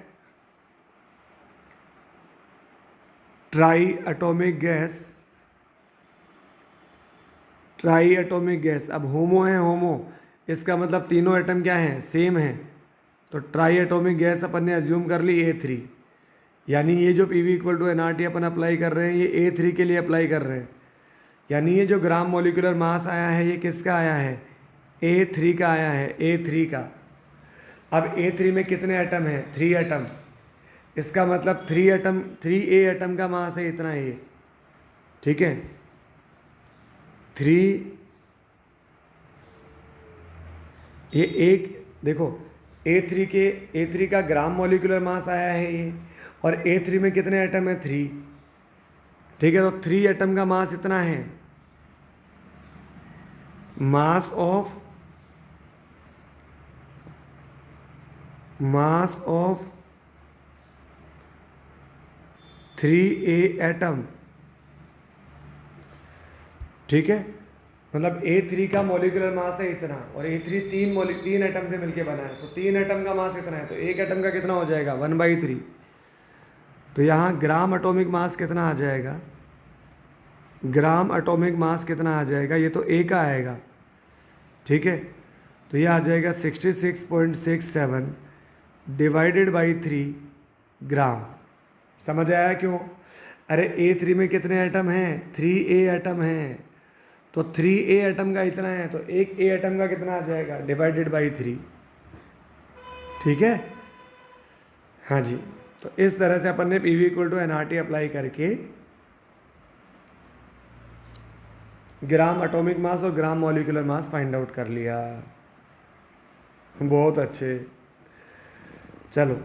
ट्राई एटॉमिक गैस, अब होमो है, होमो इसका मतलब तीनों एटम क्या हैं, सेम हैं। तो ट्राई एटॉमिक गैस अपन ने अज्यूम कर ली A3, यानी ये जो PV = nRT अपन अप्लाई कर रहे हैं ये A3 के लिए अप्लाई कर रहे हैं। यानी ये जो ग्राम मोलिकुलर मास आया है ये किसका आया है, A3 का आया है, A3 का। अब A3 में कितने एटम हैं, 3 एटम, इसका मतलब 3A एटम का मास है इतना A, ठीक है, 3, ये एक देखो A3 का ग्राम मोलिकुलर मास आया है ये, और A3 में कितने एटम है, 3, ठीक है। तो 3 एटम का मास इतना है, मास ऑफ 3A एटम, ठीक है। मतलब A3 का मोलिकुलर मास है इतना, और A3 तीन एटम से मिलके बना है, तो 3 एटम का मास इतना है, तो एक एटम का कितना हो जाएगा, 1/3। तो यहाँ ग्राम एटॉमिक मास कितना आ जाएगा, ग्राम एटॉमिक मास कितना आ जाएगा, ये तो A का आएगा, ठीक है। तो ये आ जाएगा 66.67 डिवाइडेड बाई 3 ग्राम। समझ आया क्यों, अरे A3 में कितने एटम हैं, 3A एटम हैं, तो 3A एटम का इतना है, तो एक A एटम का कितना आ जाएगा, डिवाइडेड बाई 3, ठीक है। हाँ जी, तो इस तरह से अपन ने PV = nRT अप्लाई करके ग्राम एटॉमिक मास और gram molecular mass find out कर लिया। बहुत अच्छे, चलो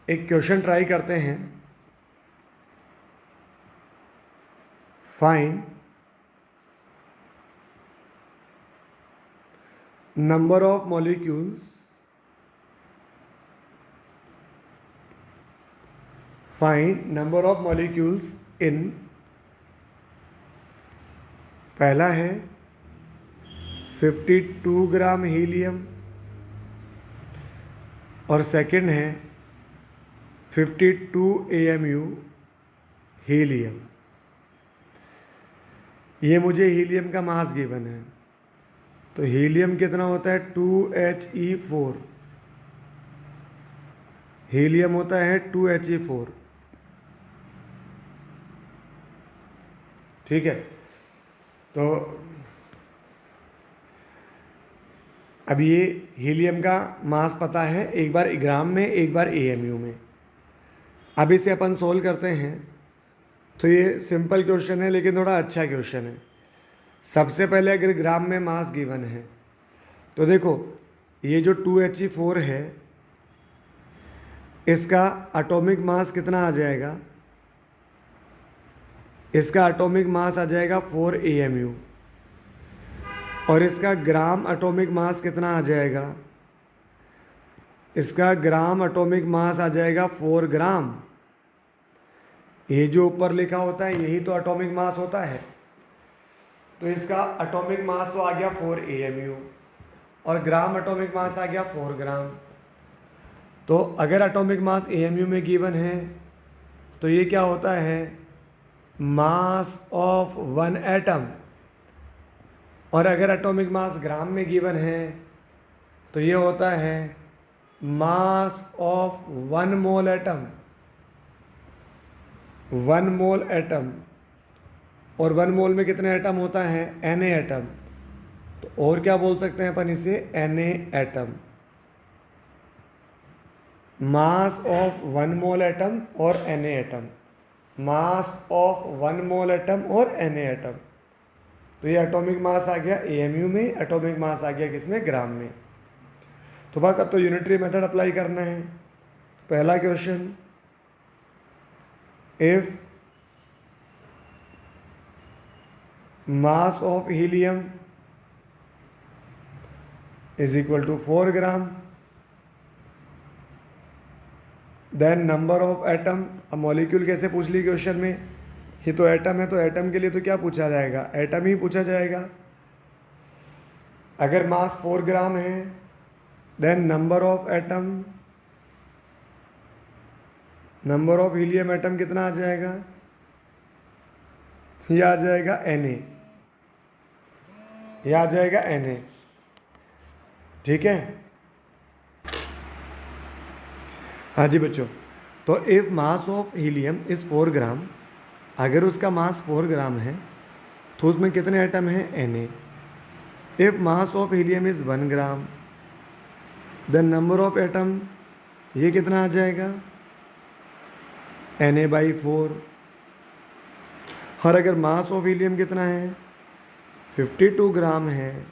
एक क्वेश्चन ट्राई करते हैं। Find number of molecules in, पहला है 52 ग्राम हीलियम और सेकंड है 52 AMU हीलियम। ये मुझे हीलियम का मास गिवन है, तो हीलियम कितना होता है, 2He4, हीलियम होता है 2He4, ठीक है। तो अब ये हीलियम का मास पता है, एक बार ग्राम में एक बार AMU में। अब इसे अपन सोल्व करते हैं, तो ये सिंपल क्वेश्चन है लेकिन थोड़ा अच्छा क्वेश्चन है। सबसे पहले अगर ग्राम में मास गिवन है तो देखो ये जो 2He4 है इसका एटॉमिक मास कितना आ जाएगा, इसका एटॉमिक मास आ जाएगा 4 AMU, और इसका ग्राम एटॉमिक मास कितना आ जाएगा, इसका ग्राम एटॉमिक मास आ जाएगा 4 ग्राम। ये जो ऊपर लिखा होता है यही तो एटॉमिक मास होता है, तो इसका एटॉमिक मास तो आ गया 4 AMU और ग्राम एटॉमिक मास आ गया 4 ग्राम। तो अगर एटॉमिक मास AMU में गिवन है तो ये क्या होता है, मास ऑफ 1 एटम और अगर एटॉमिक मास ग्राम में गिवन है तो ये होता है mass of 1 mole atom, 1 mole atom. और 1 मोल में कितने एटम होता है? Na atom. तो और क्या बोल सकते हैं अपन इसे? Na atom. Mass of 1 mole atom और Na atom, mass of 1 mole atom और Na एटम। तो ये एटॉमिक मास आ गया AMU में, एटॉमिक मास आ गया किसमें? ग्राम में। तो बस अब तो यूनिटरी मेथड अप्लाई करना है। पहला question, if mass of helium is equal to 4 gram, then number of atom. अब मॉलिक्यूल कैसे पूछ ली क्वेश्चन में? ये तो एटम है, तो एटम के लिए तो क्या पूछा जाएगा? एटम ही पूछा जाएगा। अगर मास 4 ग्राम है then number of atom, number of helium atom कितना आ जाएगा? ये आ जाएगा Na, ये आ जाएगा Na। ठीक है, हाँ जी बच्चों। तो if mass of helium is 4 ग्राम, अगर उसका मास 4 ग्राम है तो उसमें कितने एटम हैं? Na। If mass of helium is 1 gram, then number of atom ये कितना आ जाएगा? Na/4। और अगर मास ऑफ हीलियम कितना है? 52 ग्राम है।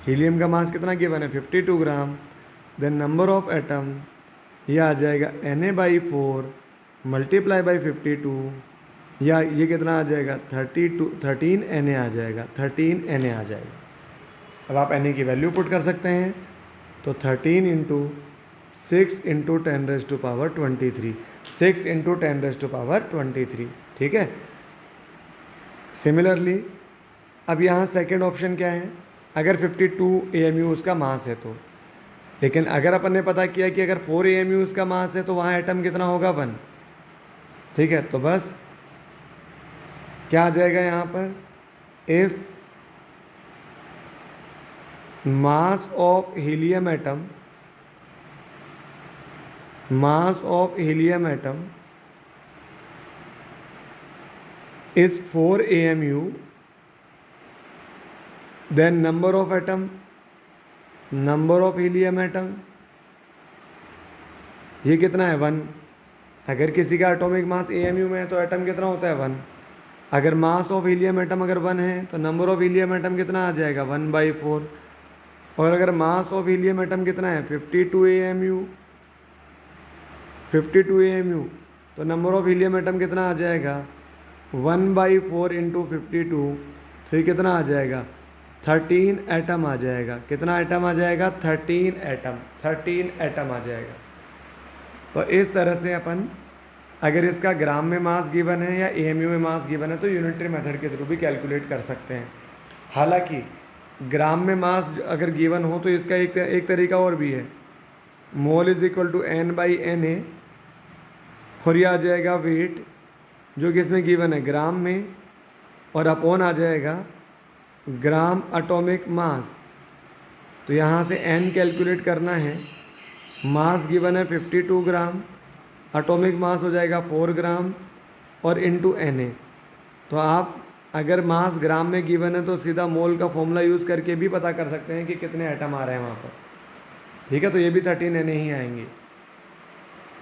हीलियम का मास कितना गिवन है? 52 ग्राम। देन नंबर ऑफ एटम ये आ जाएगा Na/4 मल्टीप्लाई बाई 52, या ये कितना आ जाएगा? 13 Na आ जाएगा, 13 Na आ जाएगा। अब आप Na की वैल्यू पुट कर सकते हैं। तो 13 इंटू 6 इंटू 10⁻23, 6 इंटू 10⁻23। ठीक है। सिमिलरली अब यहाँ सेकेंड ऑप्शन क्या है? अगर 52 AMU उसका मास है तो, लेकिन अगर अपन ने पता किया कि अगर 4 AMU उसका मास है तो वहाँ एटम कितना होगा? 1। ठीक है, तो बस क्या आ जाएगा यहाँ पर? If mass of helium atom, mass of helium atom is 4 AMU, then number of atom, number of helium atom ये कितना है? 1। अगर किसी का एटॉमिक मास AMU में है तो एटम कितना होता है? 1। अगर मास ऑफ हीलियम एटम अगर 1 है तो नंबर ऑफ हीलियम एटम कितना आ जाएगा? 1/4। और अगर मास ऑफ हीलियम एटम कितना है? 52 AMU, 52 AMU, तो नंबर ऑफ हीलियम एटम कितना आ जाएगा? 1/4 इंटू 52, तो ये कितना आ जाएगा? 13 एटम आ जाएगा। कितना एटम आ जाएगा? 13 एटम, 13 एटम आ जाएगा। तो इस तरह से अपन अगर इसका ग्राम में मास गिवन है या AMU में मास गिवन है तो यूनिटरी मेथड के थ्रू भी कैलकुलेट कर सकते हैं। हालांकि ग्राम में मास अगर गिवन हो तो इसका एक तरीका और भी है। Mole is equal to N/Na, और ये आ जाएगा वेट जो कि इसमें गिवन है ग्राम में, और अपॉन आ जाएगा ग्राम एटॉमिक मास। तो यहाँ से N कैलकुलेट करना है। मास गिवन है 52 ग्राम, एटॉमिक मास हो जाएगा 4 ग्राम, और इनटू Na। तो आप अगर मास ग्राम में गिवन है तो सीधा मोल का फॉर्मूला यूज़ करके भी पता कर सकते हैं कि कितने एटम आ रहे हैं वहाँ पर। ठीक है, तो ये भी 13 Na ही आएंगे।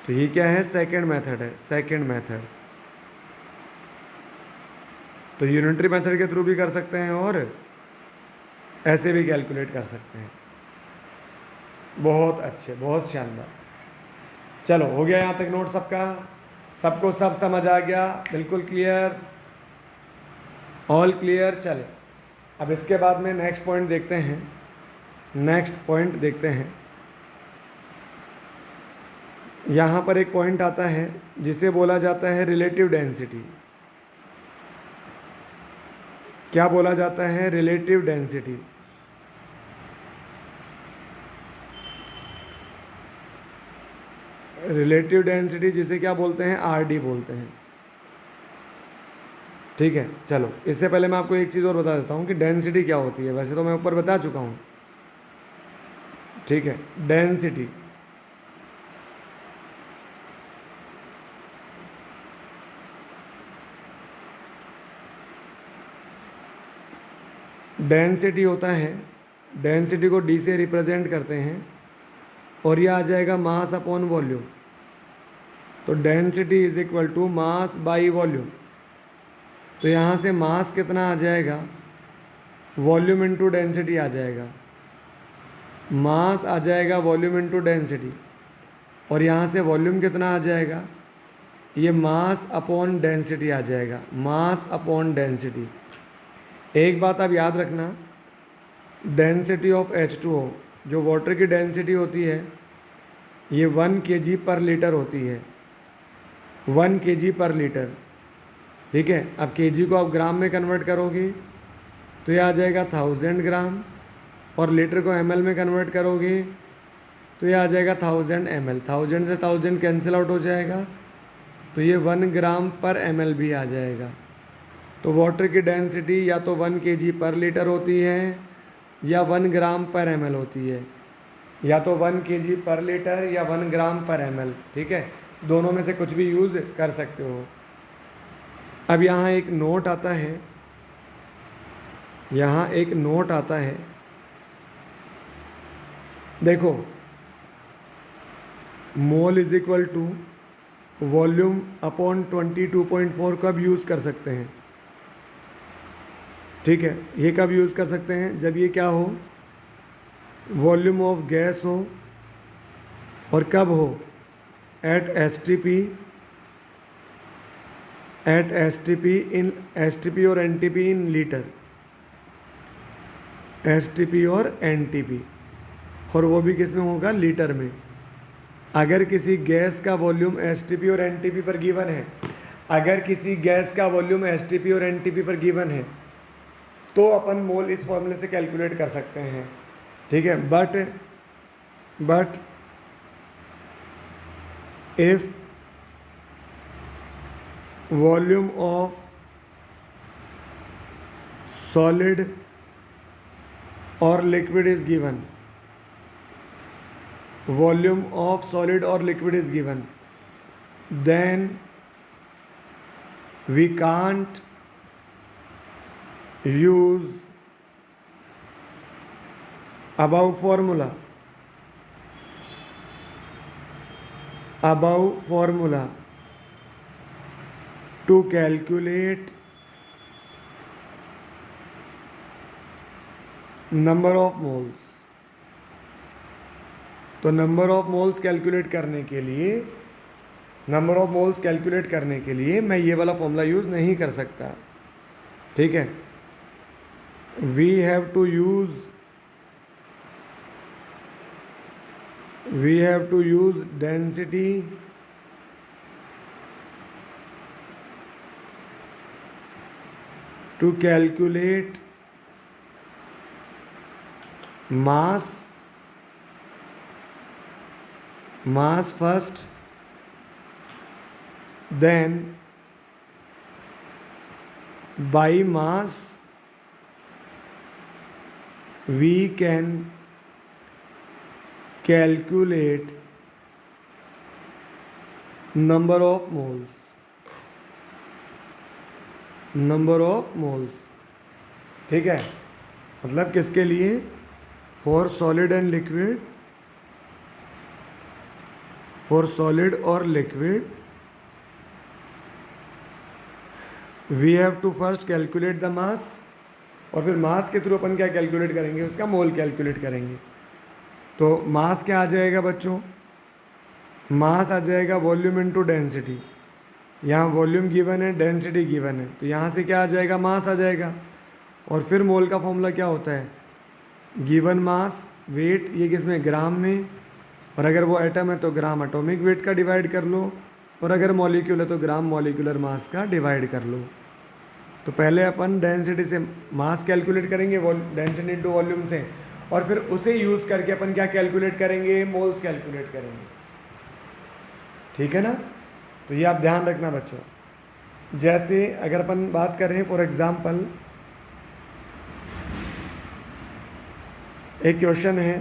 तो ये क्या है? सेकेंड मेथड है, सेकेंड मेथड। तो यूनिटरी मेथड के थ्रू भी कर सकते हैं और ऐसे भी कैलकुलेट कर सकते हैं। बहुत अच्छे, बहुत शानदार। चलो, हो गया यहाँ तक नोट सबका? सबको सब समझ आ गया? बिल्कुल क्लियर, ऑल क्लियर। चले, अब इसके बाद में नेक्स्ट पॉइंट देखते हैं। नेक्स्ट पॉइंट देखते हैं। यहाँ पर एक पॉइंट आता है जिसे बोला जाता है रिलेटिव डेंसिटी। क्या बोला जाता है? Relative density. रिलेटिव डेंसिटी जिसे क्या बोलते हैं? RD बोलते हैं। ठीक है, चलो इससे पहले मैं आपको एक चीज़ और बता देता हूँ कि डेंसिटी क्या होती है। वैसे तो मैं ऊपर बता चुका हूँ, ठीक है। डेंसिटी, डेंसिटी होता है, डेंसिटी को डी से रिप्रेजेंट करते हैं और ये आ जाएगा मास अपॉन वॉल्यूम। तो density is equal to mass by volume. तो यहाँ से मास कितना आ जाएगा, वॉल्यूम इंटू डेंसिटी आ जाएगा। मास आ जाएगा वॉल्यूम इंटू डेंसिटी, और यहाँ से वॉल्यूम कितना आ जाएगा, ये मास अपॉन डेंसिटी आ जाएगा, मास अपॉन डेंसिटी। एक बात आप याद रखना, डेंसिटी ऑफ H2O, जो वाटर की डेंसिटी होती है, ये 1 kg पर लीटर होती है, 1 kg पर लीटर, ठीक है। अब kg को आप ग्राम में कन्वर्ट करोगे तो ये आ जाएगा 1000 ग्राम, और लीटर को ml में कन्वर्ट करोगे तो ये आ जाएगा 1000 ml। 1000 से 1000 कैंसिल आउट हो जाएगा, तो ये 1 ग्राम पर ml भी आ जाएगा। तो वाटर की डेंसिटी या तो 1 kg पर लीटर होती है या 1 ग्राम पर ml होती है, या तो 1 kg पर लीटर या 1 ग्राम पर ml, ठीक है। दोनों में से कुछ भी यूज़ कर सकते हो। अब यहाँ एक नोट आता है, यहाँ एक नोट आता है, देखो, mole is equal to volume upon 22.4 कब यूज़ कर सकते हैं, ठीक है। ये कब यूज़ कर सकते हैं, जब ये क्या हो, वॉल्यूम ऑफ गैस हो, और कब हो, एट एसटीपी इन एसटीपी और एनटीपी इन लीटर, एसटीपी और एनटीपी, और वो भी किस में होगा, लीटर में। अगर किसी गैस का वॉल्यूम एसटीपी और एनटीपी पर गिवन है, अगर किसी गैस का वॉल्यूम एसटीपी और एनटीपी पर गिवन है, तो अपन मोल इस फॉर्मूले से कैलकुलेट कर सकते हैं, ठीक है। But if volume of solid और liquid is given, volume of solid और liquid is given, then we can't use above formula to calculate number of moles। तो नंबर ऑफ मोल्स कैलकुलेट करने के लिए मैं ये वाला फॉर्मूला यूज़ नहीं कर सकता, ठीक है। We have to use density to calculate mass first, then by mass we can calculate number of moles, ठीक है। मतलब किसके लिए, for solid and liquid, for solid और liquid we have to first calculate the mass, और फिर मास के through अपन क्या कैलकुलेट करेंगे, उसका मोल कैलकुलेट करेंगे। तो मास क्या आ जाएगा बच्चों, मास आ जाएगा वॉल्यूम इनटू डेंसिटी। यहाँ वॉल्यूम गिवन है, डेंसिटी गिवन है, तो यहाँ से क्या आ जाएगा, मास आ जाएगा। और फिर मोल का फॉर्मूला क्या होता है, गिवन मास वेट, ये किस में, ग्राम में, और अगर वो एटम है तो ग्राम एटॉमिक वेट का डिवाइड कर लो, और अगर मॉलिक्यूल है तो ग्राम मॉलिक्यूलर मास का डिवाइड कर लो। तो पहले अपन डेंसिटी से मास कैलकुलेट करेंगे, डेंसिटी इनटू वॉल्यूम से, और फिर उसे यूज़ करके अपन क्या कैलकुलेट करेंगे, मोल्स कैलकुलेट करेंगे, ठीक है ना। तो ये आप ध्यान रखना बच्चों। जैसे अगर अपन बात करें फॉर एग्जांपल, एक क्वेश्चन है,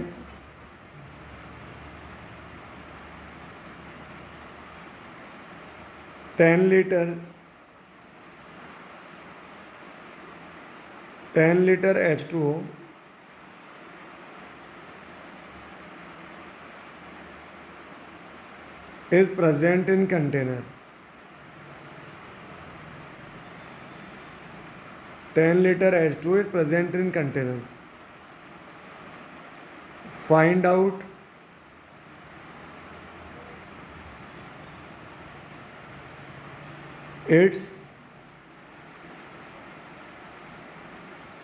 ten litre H2O is present in container. 10 liter H2O is present in container. Find out its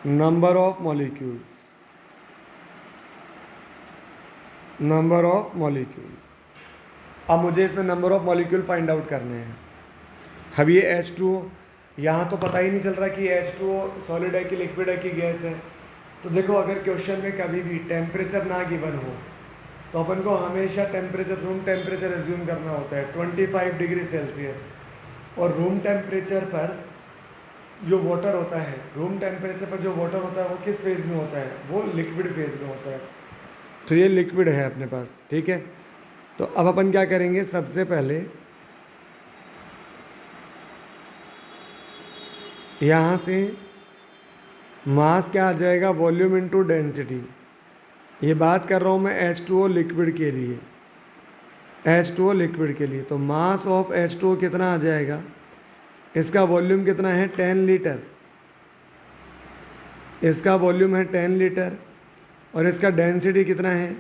number of molecules. Number of molecules. अब मुझे इसमें number of molecule find out करने हैं। अब ये H2O, यहाँ तो पता ही नहीं चल रहा कि H2O सॉलिड है कि लिक्विड है कि गैस है। तो देखो, अगर क्वेश्चन में कभी भी टेम्परेचर ना गिवन हो तो अपन को हमेशा टेम्परेचर, रूम टेम्परेचर एज्यूम करना होता है 25 डिग्री सेल्सियस। और रूम टेम्परेचर पर जो वाटर होता है, रूम टेम्परेचर पर जो वाटर होता है वो किस फेज़ में होता है? वो लिक्विड फेज़ में होता है। तो ये लिक्विड है अपने पास, ठीक है। तो अब अपन क्या करेंगे, सबसे पहले यहाँ से मास क्या आ जाएगा, वॉल्यूम इनटू डेंसिटी। ये बात कर रहा हूँ मैं H2O लिक्विड के लिए, H2O लिक्विड के लिए। तो मास ऑफ H2O कितना आ जाएगा, इसका वॉल्यूम कितना है 10 लीटर, इसका वॉल्यूम है 10 लीटर, और इसका डेंसिटी कितना है,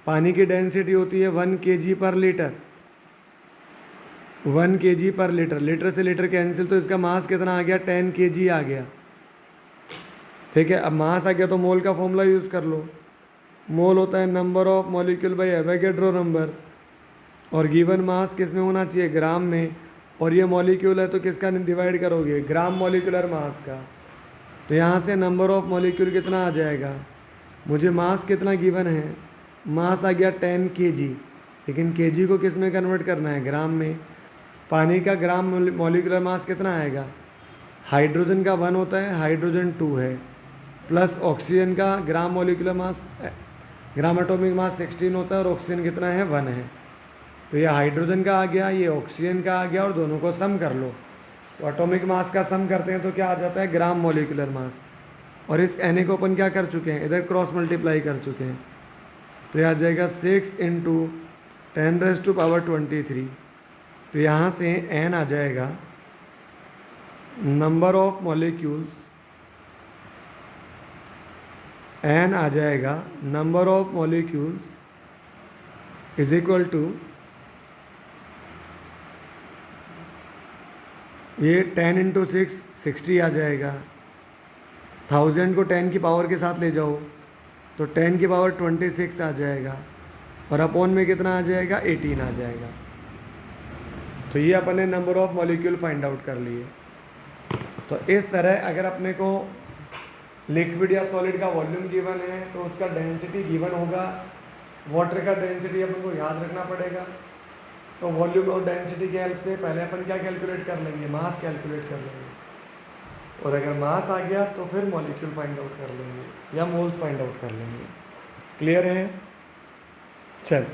पानी की डेंसिटी होती है 1 kg पर लीटर, 1 kg पर लीटर। लीटर से लीटर कैंसिल, तो इसका मास कितना आ गया, 10 kg आ गया, ठीक है। अब मास आ गया तो मोल का फॉर्मूला यूज़ कर लो। मोल होता है number of molecule by Avogadro number, और गिवन मास किस में होना चाहिए, ग्राम में। और ये मॉलिक्यूल है तो किसका डिवाइड करोगे, ग्राम मॉलिक्यूलर मास का। तो यहाँ से नंबर ऑफ मॉलिक्यूल कितना आ जाएगा, मुझे मास कितना गिवन है, मास आ गया 10 kg, लेकिन kg को किस में कन्वर्ट करना है, ग्राम में। पानी का ग्राम मॉलिक्यूलर मास कितना आएगा, हाइड्रोजन का 1 होता है, हाइड्रोजन 2 है, प्लस ऑक्सीजन का gram molecular mass, gram atomic mass 16 होता है, और ऑक्सीजन कितना है, 1 है। तो ये हाइड्रोजन का आ गया, ये ऑक्सीजन का आ गया, और दोनों को सम कर लो। तो एटॉमिक मास का सम करते हैं तो क्या आ जाता है, ग्राम मॉलिक्यूलर मास। और इस Na को अपन क्या कर चुके हैं, इधर क्रॉस मल्टीप्लाई कर चुके हैं। तो यह आ जाएगा 6 × 10⁻23। तो यहाँ से N आ जाएगा नंबर ऑफ मॉलिक्यूल्स, N आ जाएगा number of molecules is equal to, ये 10 × 6 60 आ जाएगा। 1000 को 10 की पावर के साथ ले जाओ तो 10 की पावर 26 आ जाएगा, और अपॉन में कितना आ जाएगा, 18 आ जाएगा। तो ये अपन ने number of molecule find out कर लिए। तो इस तरह अगर अपने को लिक्विड या सॉलिड का वॉल्यूम गिवन है तो उसका डेंसिटी गिवन होगा। वाटर का डेंसिटी अपन को याद रखना पड़ेगा। तो वॉल्यूम और डेंसिटी की हेल्प से पहले अपन क्या कैलकुलेट कर लेंगे, मास कैलकुलेट कर लेंगे, और अगर मास आ गया तो फिर मॉलिक्यूल फाइंड आउट कर लेंगे या मोल्स फाइंड आउट कर लेंगे। क्लियर है? चल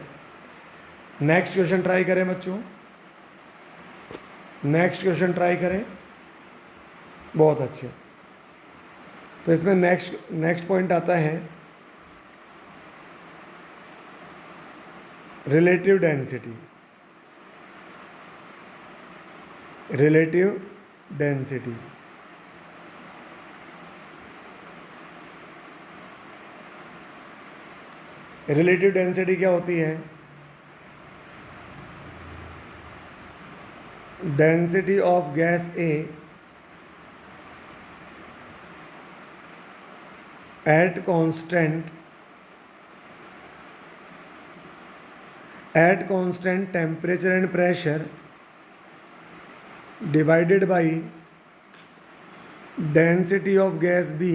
नेक्स्ट क्वेश्चन ट्राई करें बच्चों, नेक्स्ट क्वेश्चन ट्राई करें। बहुत अच्छे। तो इसमें नेक्स्ट पॉइंट आता है relative density. Relative density relative density क्या होती है? Density of gas A at constant temperature and pressure divided by density of gas B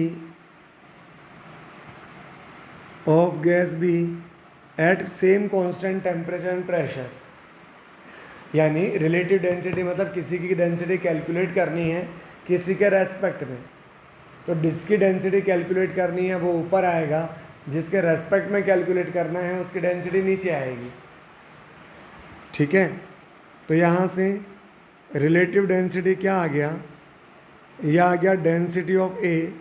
at same constant temperature and pressure। यानी रिलेटिव डेंसिटी मतलब किसी की density calculate करनी है किसी के रेस्पेक्ट में, तो जिसकी डेंसिटी कैलकुलेट करनी है वो ऊपर आएगा, जिसके रेस्पेक्ट में कैलकुलेट करना है उसकी डेंसिटी नीचे आएगी। ठीक है, तो यहाँ से रिलेटिव डेंसिटी क्या आ गया, यह आ गया density of A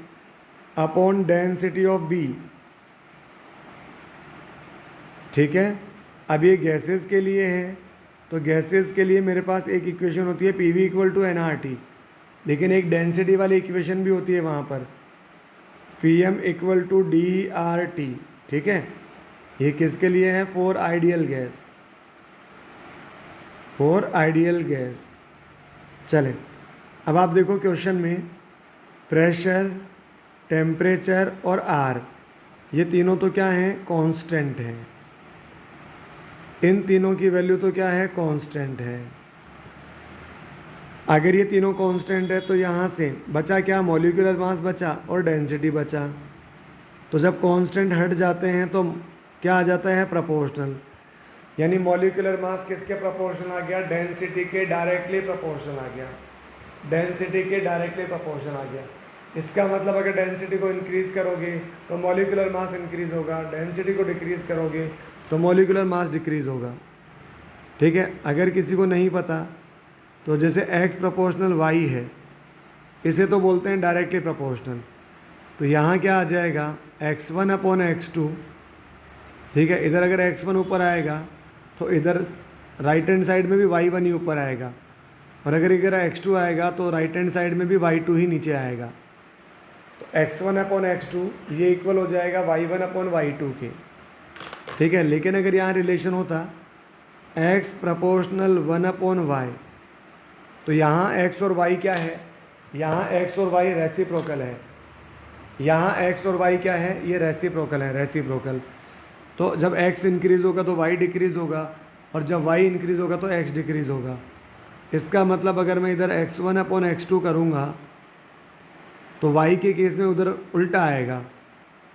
upon density of B. ठीक है, अब ये गैसेस के लिए है, तो गैसेस के लिए मेरे पास एक इक्वेशन होती है P V equal to N R T, लेकिन एक डेंसिटी वाली इक्वेशन भी होती है वहाँ पर, P M equal to D R T. ठीक है, ये किसके लिए है, for ideal gas, for ideal gas. चले, अब आप देखो क्वेश्चन में प्रेशर, टेम्परेचर और आर, ये तीनों तो क्या हैं, कांस्टेंट हैं। इन तीनों की वैल्यू तो क्या है, कांस्टेंट है। अगर ये तीनों कांस्टेंट है तो यहाँ से बचा क्या, मॉलिक्यूलर मास बचा और डेंसिटी बचा। तो जब कांस्टेंट हट जाते हैं तो क्या आ जाता है, प्रोपोर्शनल। यानी मॉलिक्यूलर मास किसके प्रोपोर्शनल आ गया, डेंसिटी के डायरेक्टली प्रोपोर्शनल आ गया, डेंसिटी के डायरेक्टली प्रोपोर्शनल आ गया। इसका मतलब अगर डेंसिटी को इंक्रीज़ करोगे तो मॉलिक्यूलर मास इंक्रीज़ होगा, डेंसिटी को डिक्रीज़ करोगे तो मॉलिक्यूलर मास डिक्रीज़ होगा। ठीक है, अगर किसी को नहीं पता तो जैसे x प्रोपोर्शनल y है, इसे तो बोलते हैं डायरेक्टली प्रोपोर्शनल, तो यहाँ क्या आ जाएगा, x1 अपॉन x2। ठीक है, इधर अगर x1 ऊपर आएगा तो इधर राइट हैंड साइड में भी y1 ही ऊपर आएगा, और अगर इधर x2 आएगा तो राइट हैंड साइड में भी y2 ही नीचे आएगा। तो x1 अपॉन x2 ये इक्वल हो जाएगा y1 अपॉन y2 के। ठीक है, लेकिन अगर यहाँ रिलेशन होता x प्रोपोर्शनल 1 अपॉन y, तो यहाँ x और y क्या है, यहाँ x और y रेसिप्रोकल है, यहाँ x और y क्या है, ये रेसिप्रोकल है, रेसिप्रोकल। तो जब x इंक्रीज़ होगा तो y डिक्रीज़ होगा, और जब y इंक्रीज़ होगा तो x डिक्रीज़ होगा। इसका मतलब अगर मैं इधर x1 अपॉन x2 करूँगा तो y के केस में उधर उल्टा आएगा,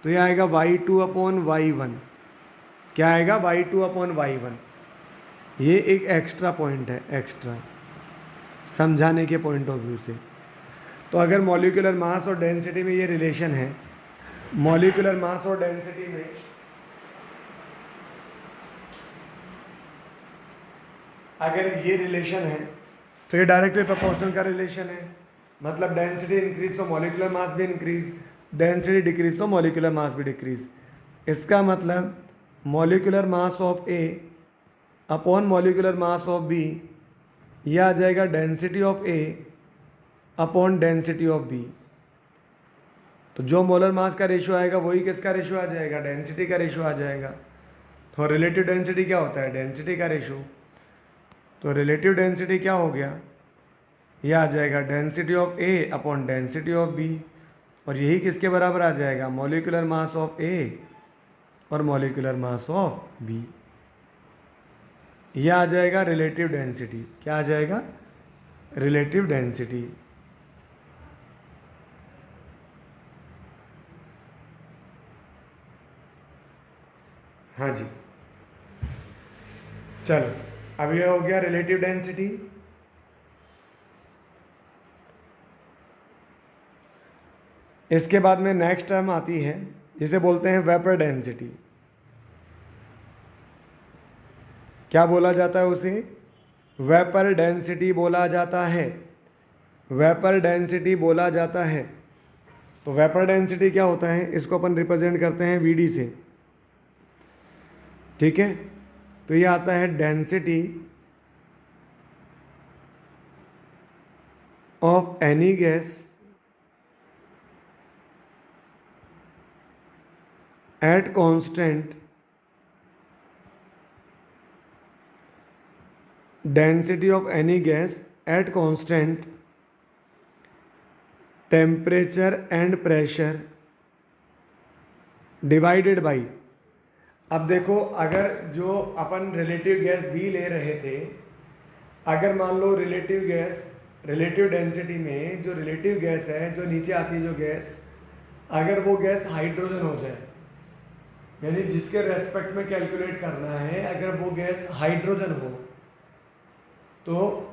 तो ये आएगा y2 अपॉन y1। क्या आएगा, y2 अपॉन y1। ये एक एक्स्ट्रा पॉइंट है, एक्स्ट्रा समझाने के पॉइंट ऑफ व्यू से। तो अगर मॉलिक्यूलर मास और डेंसिटी में ये रिलेशन है, मॉलिक्यूलर मास और डेंसिटी में अगर ये रिलेशन है तो ये डायरेक्टली प्रोपोर्शनल का रिलेशन है। मतलब डेंसिटी इंक्रीज तो मॉलिक्यूलर मास भी इंक्रीज, डेंसिटी डिक्रीज तो मॉलिक्यूलर मास भी डिक्रीज। इसका मतलब molecular mass of A upon molecular mass of B, यह आ जाएगा density of A upon density of B. तो जो मोलर मास का रेशियो आएगा वही किसका रेशियो आ जाएगा, डेंसिटी का रेशियो आ जाएगा। तो रिलेटिव डेंसिटी क्या होता है, डेंसिटी का रेशियो। तो रिलेटिव डेंसिटी क्या हो गया, यह आ जाएगा density of A upon density of B, और यही किसके बराबर आ जाएगा, मॉलिक्यूलर मास ऑफ ए और मॉलिक्यूलर मास ऑफ बी। यह आ जाएगा रिलेटिव डेंसिटी। क्या आ जाएगा, रिलेटिव डेंसिटी। हाँ जी, चलो अब यह हो गया रिलेटिव डेंसिटी। इसके बाद में नेक्स्ट टर्म आती है जिसे बोलते हैं वेपर डेंसिटी। क्या बोला जाता है उसे, वेपर डेंसिटी बोला जाता है, वेपर डेंसिटी बोला जाता है। तो वेपर डेंसिटी क्या होता है, इसको अपन रिप्रेजेंट करते हैं वीडी से। ठीक है, तो ये आता है density of any gas at constant density of any gas at constant temperature and pressure divided by. अब देखो, अगर जो अपन रिलेटिव गैस बी ले रहे थे, अगर मान लो रिलेटिव गैस, रिलेटिव डेंसिटी में जो रिलेटिव गैस है, जो नीचे आती है जो गैस, अगर वो गैस हाइड्रोजन हो जाए, यानी जिसके रेस्पेक्ट में कैलकुलेट करना है, अगर वो गैस हाइड्रोजन हो, तो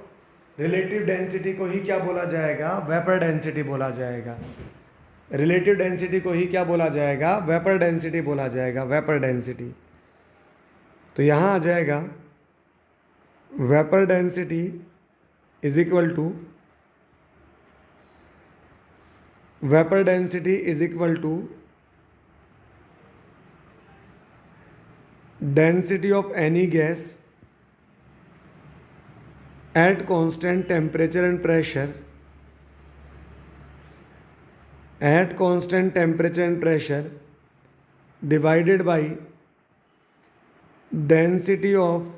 रिलेटिव डेंसिटी को ही क्या बोला जाएगा, वेपर डेंसिटी बोला जाएगा। रिलेटिव डेंसिटी को ही क्या बोला जाएगा, वेपर डेंसिटी बोला जाएगा, वेपर डेंसिटी। तो यहाँ आ जाएगा vapour density is equal to vapour density is equal to density of any gas at constant temperature and pressure divided by density of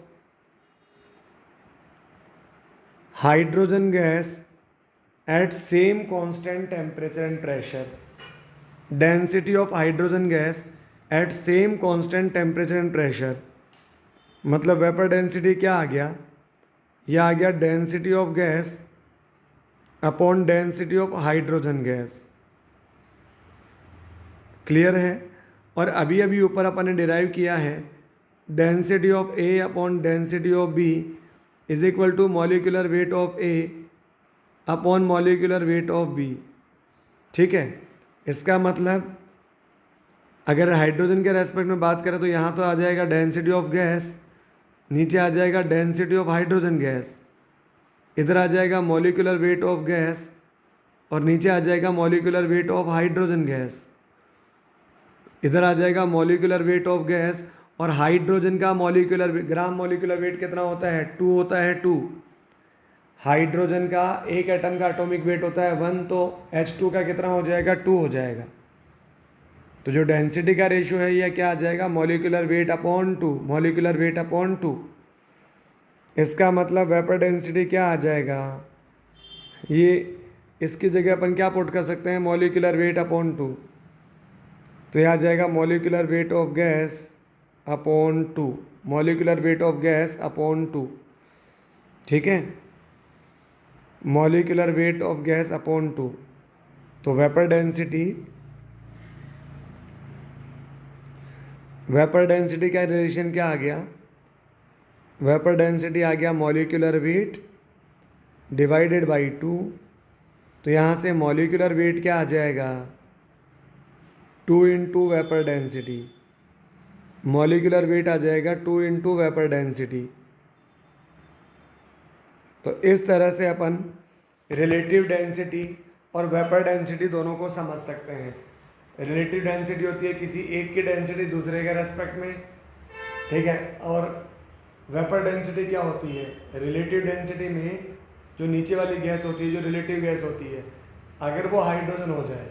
hydrogen gas at same constant temperature and pressure. Density of hydrogen gas at same constant temperature and pressure, मतलब vapour density क्या आ गया, यह आ गया density of gas upon density of hydrogen gas. Clear है। और अभी अभी ऊपर अपन ने डिराइव किया है density of A upon density of B is equal to molecular weight of A upon molecular weight of B. ठीक है, इसका मतलब अगर हाइड्रोजन के रेस्पेक्ट में बात करें तो यहाँ तो आ जाएगा डेंसिटी ऑफ गैस, नीचे आ जाएगा डेंसिटी ऑफ हाइड्रोजन गैस, इधर आ जाएगा मॉलिक्यूलर वेट ऑफ गैस और नीचे आ जाएगा molecular weight of hydrogen gas, इधर आ जाएगा मॉलिक्यूलर वेट ऑफ गैस। और हाइड्रोजन का मॉलिक्यूलर ग्राम मॉलिक्यूलर वेट कितना होता है, 2 होता है, 2। हाइड्रोजन का एक एटम का एटॉमिक वेट होता है 1, तो H2 का कितना हो जाएगा, 2 हो जाएगा। तो जो डेंसिटी का रेशियो है यह क्या आ जाएगा, molecular weight upon 2, molecular weight upon 2। इसका मतलब वेपर डेंसिटी क्या आ जाएगा, ये इसकी जगह अपन क्या पुट कर सकते हैं, मॉलिक्यूलर वेट अपॉन 2। तो यह आ जाएगा molecular weight of gas upon 2, molecular weight of gas upon 2। ठीक है, molecular weight of gas upon 2। तो वेपर डेंसिटी का रिलेशन क्या आ गया, वेपर डेंसिटी आ गया मॉलिक्यूलर वेट डिवाइडेड बाई 2। तो यहाँ से मॉलिक्यूलर वेट क्या आ जाएगा, 2 into vapour density, molecular weight आ जाएगा 2 इंटू वेपर डेंसिटी। तो इस तरह से अपन रिलेटिव डेंसिटी और वेपर डेंसिटी दोनों को समझ सकते हैं। रिलेटिव डेंसिटी होती है किसी एक की डेंसिटी दूसरे के रेस्पेक्ट में, ठीक है। और वेपर डेंसिटी क्या होती है, रिलेटिव डेंसिटी में जो नीचे वाली गैस होती है, जो रिलेटिव गैस होती है, अगर वो हाइड्रोजन हो जाए,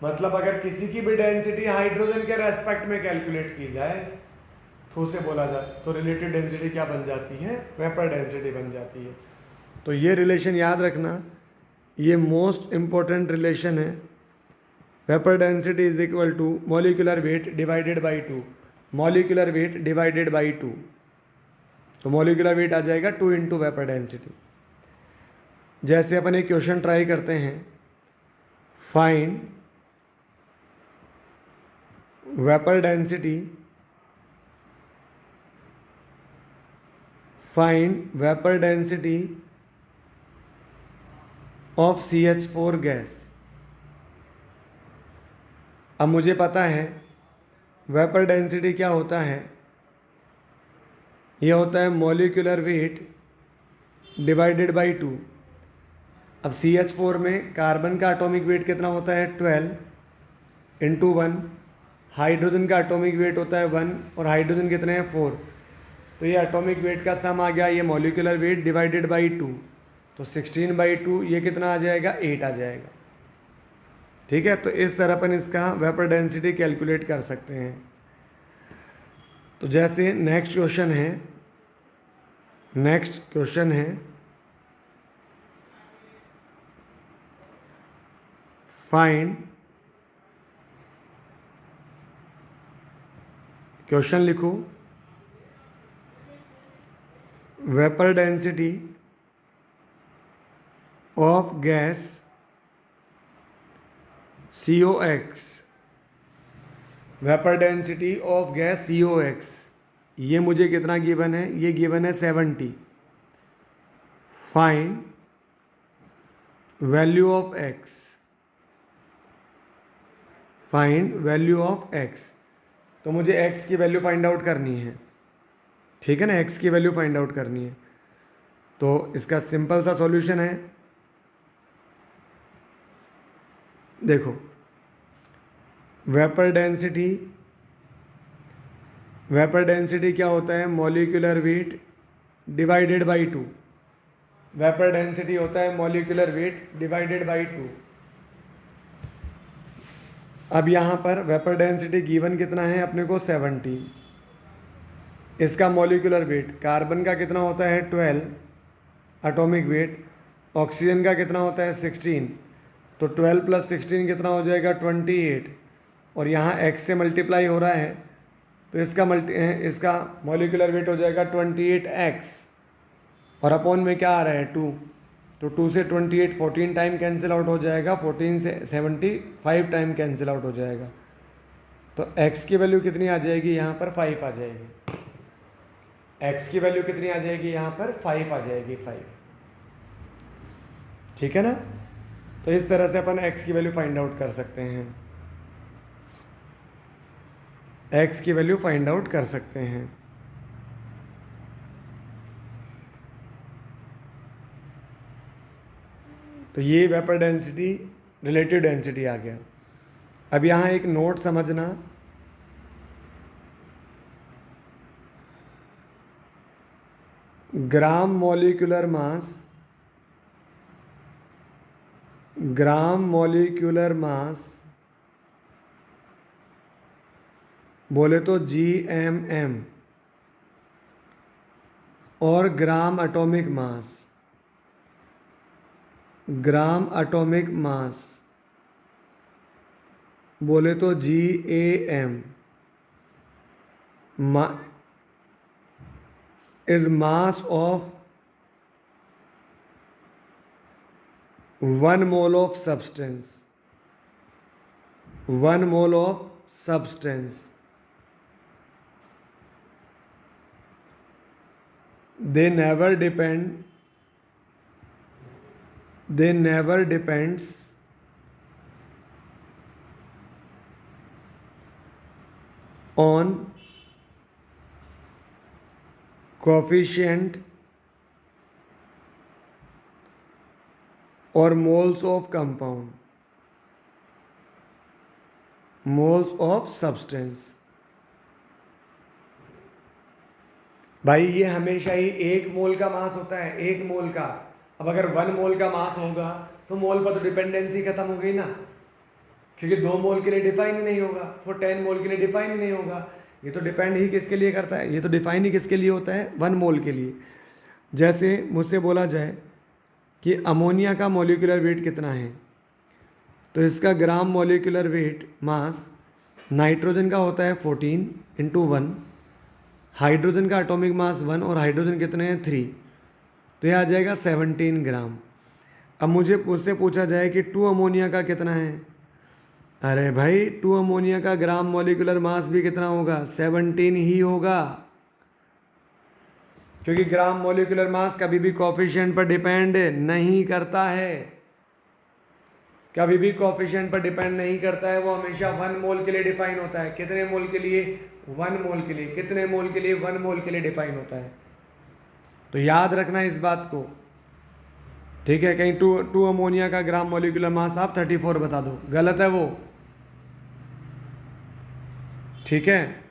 मतलब अगर किसी की भी डेंसिटी हाइड्रोजन के रेस्पेक्ट में कैलकुलेट की जाए तो उसे बोला जाए, तो रिलेटिव डेंसिटी क्या बन जाती है, वेपर डेंसिटी बन जाती है। तो ये रिलेशन याद रखना, ये मोस्ट इम्पोर्टेंट रिलेशन है। Vapour density is equal to molecular weight divided by 2, molecular weight divided by 2। तो मॉलिक्यूलर वेट आ जाएगा 2 इंटू वेपर डेंसिटी। जैसे अपन एक क्वेश्चन ट्राई करते हैं, find vapour density, find vapour density of CH4 gas. अब मुझे पता है वेपर डेंसिटी क्या होता है, यह होता है मॉलिक्यूलर वेट डिवाइडेड बाई 2। अब CH4 में कार्बन का एटॉमिक वेट कितना होता है, 12 इंटू 1, हाइड्रोजन का एटॉमिक वेट होता है 1 और हाइड्रोजन कितने हैं, 4। तो ये एटॉमिक वेट का सम आ गया, ये मॉलिक्यूलर वेट डिवाइडेड बाई 2, तो 16/2, ये कितना आ जाएगा, 8 आ जाएगा। ठीक है, तो इस तरह अपन इसका वेपर डेंसिटी कैलकुलेट कर सकते हैं। तो जैसे नेक्स्ट क्वेश्चन है, फाइंड, क्वेश्चन लिखो, vapour density of gas COX, vapour density of gas COX, ये मुझे कितना गिवन है, ये गिवन है 70। Find value of x, find value of x. तो मुझे एक्स की वैल्यू फाइंड आउट करनी है, ठीक है ना, एक्स की वैल्यू फाइंड आउट करनी है। तो इसका सिंपल सा सॉल्यूशन है, देखो वेपर डेंसिटी, वेपर डेंसिटी क्या होता है, molecular weight divided by 2। Vapour density होता है मॉलिक्यूलर वेट डिवाइडेड बाई 2। अब यहाँ पर वेपर डेंसिटी गिवन कितना है अपने को 70। इसका मॉलिक्यूलर वेट, कार्बन का कितना होता है 12 एटॉमिक वेट, ऑक्सीजन का कितना होता है 16, तो 12 + 16 कितना हो जाएगा 28, और यहाँ x से मल्टीप्लाई हो रहा है तो इसका मॉलिक्यूलर वेट हो जाएगा 28x, और अपॉन में क्या आ रहा है 2, तो 2 से 28 14 टाइम कैंसिल आउट हो जाएगा, 14 से 75 टाइम कैंसिल आउट हो जाएगा। तो x की वैल्यू कितनी आ जाएगी यहाँ पर 5 आ जाएगी, x की वैल्यू कितनी आ जाएगी यहाँ पर 5 आ जाएगी, 5, ठीक है ना। तो इस तरह से अपन x की वैल्यू फाइंड आउट कर सकते हैं, x की वैल्यू फाइंड आउट कर सकते हैं। तो ये वेपर डेंसिटी रिलेटिव डेंसिटी आ गया। अब यहाँ एक नोट समझना, gram molecular mass, gram molecular mass बोले तो GMM, और gram atomic mass, gram atomic mass बोले तो GAM is mass of 1 mole of substance, 1 mole of substance. they never depends on coefficient or moles of compound, moles of substance। भाई ये हमेशा ही 1 मोल का मास होता है, 1 मोल का। अब अगर 1 मोल का मास होगा तो मोल पर तो डिपेंडेंसी खत्म हो गई ना, क्योंकि 2 मोल के लिए डिफाइन ही नहीं होगा, फिर 10 मोल के लिए डिफाइन ही नहीं होगा। ये तो डिपेंड ही किसके लिए करता है, ये तो डिफाइन ही किसके लिए होता है 1 मोल के लिए। जैसे मुझसे बोला जाए कि अमोनिया का मॉलिक्यूलर वेट कितना है, तो इसका gram molecular weight mass nitrogen का होता है 14 × 1, हाइड्रोजन का एटॉमिक मास 1, और हाइड्रोजन कितने हैं 3, तो यह आ जाएगा 17 ग्राम। अब मुझसे पूछा जाए कि 2 अमोनिया का कितना है, अरे भाई 2 अमोनिया का ग्राम मॉलिक्यूलर मास भी कितना होगा 17 ही होगा, क्योंकि ग्राम मॉलिक्यूलर मास कभी भी कॉफिशिएंट पर डिपेंड नहीं करता है, कभी भी कॉफिशिएंट पर डिपेंड नहीं करता है, वो हमेशा 1 मोल के लिए डिफाइन होता है। कितने मोल के लिए 1 मोल के लिए, कितने मोल के लिए 1 मोल के लिए डिफाइन होता है। तो याद रखना इस बात को, ठीक है। कहीं 2 अमोनिया का ग्राम मॉलिक्यूलर मास आप 34 बता दो, गलत है वो, ठीक है।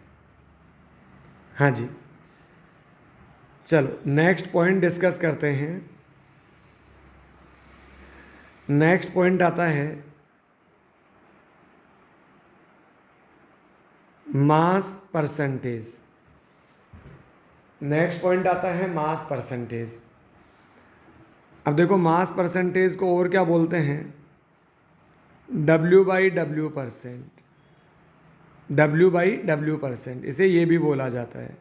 हाँ जी, चलो नेक्स्ट पॉइंट डिस्कस करते हैं। नेक्स्ट पॉइंट आता है मास परसेंटेज। नेक्स्ट पॉइंट आता है मास परसेंटेज। अब देखो मास परसेंटेज को और क्या बोलते हैं, W/W%, W/W%, इसे ये भी बोला जाता है।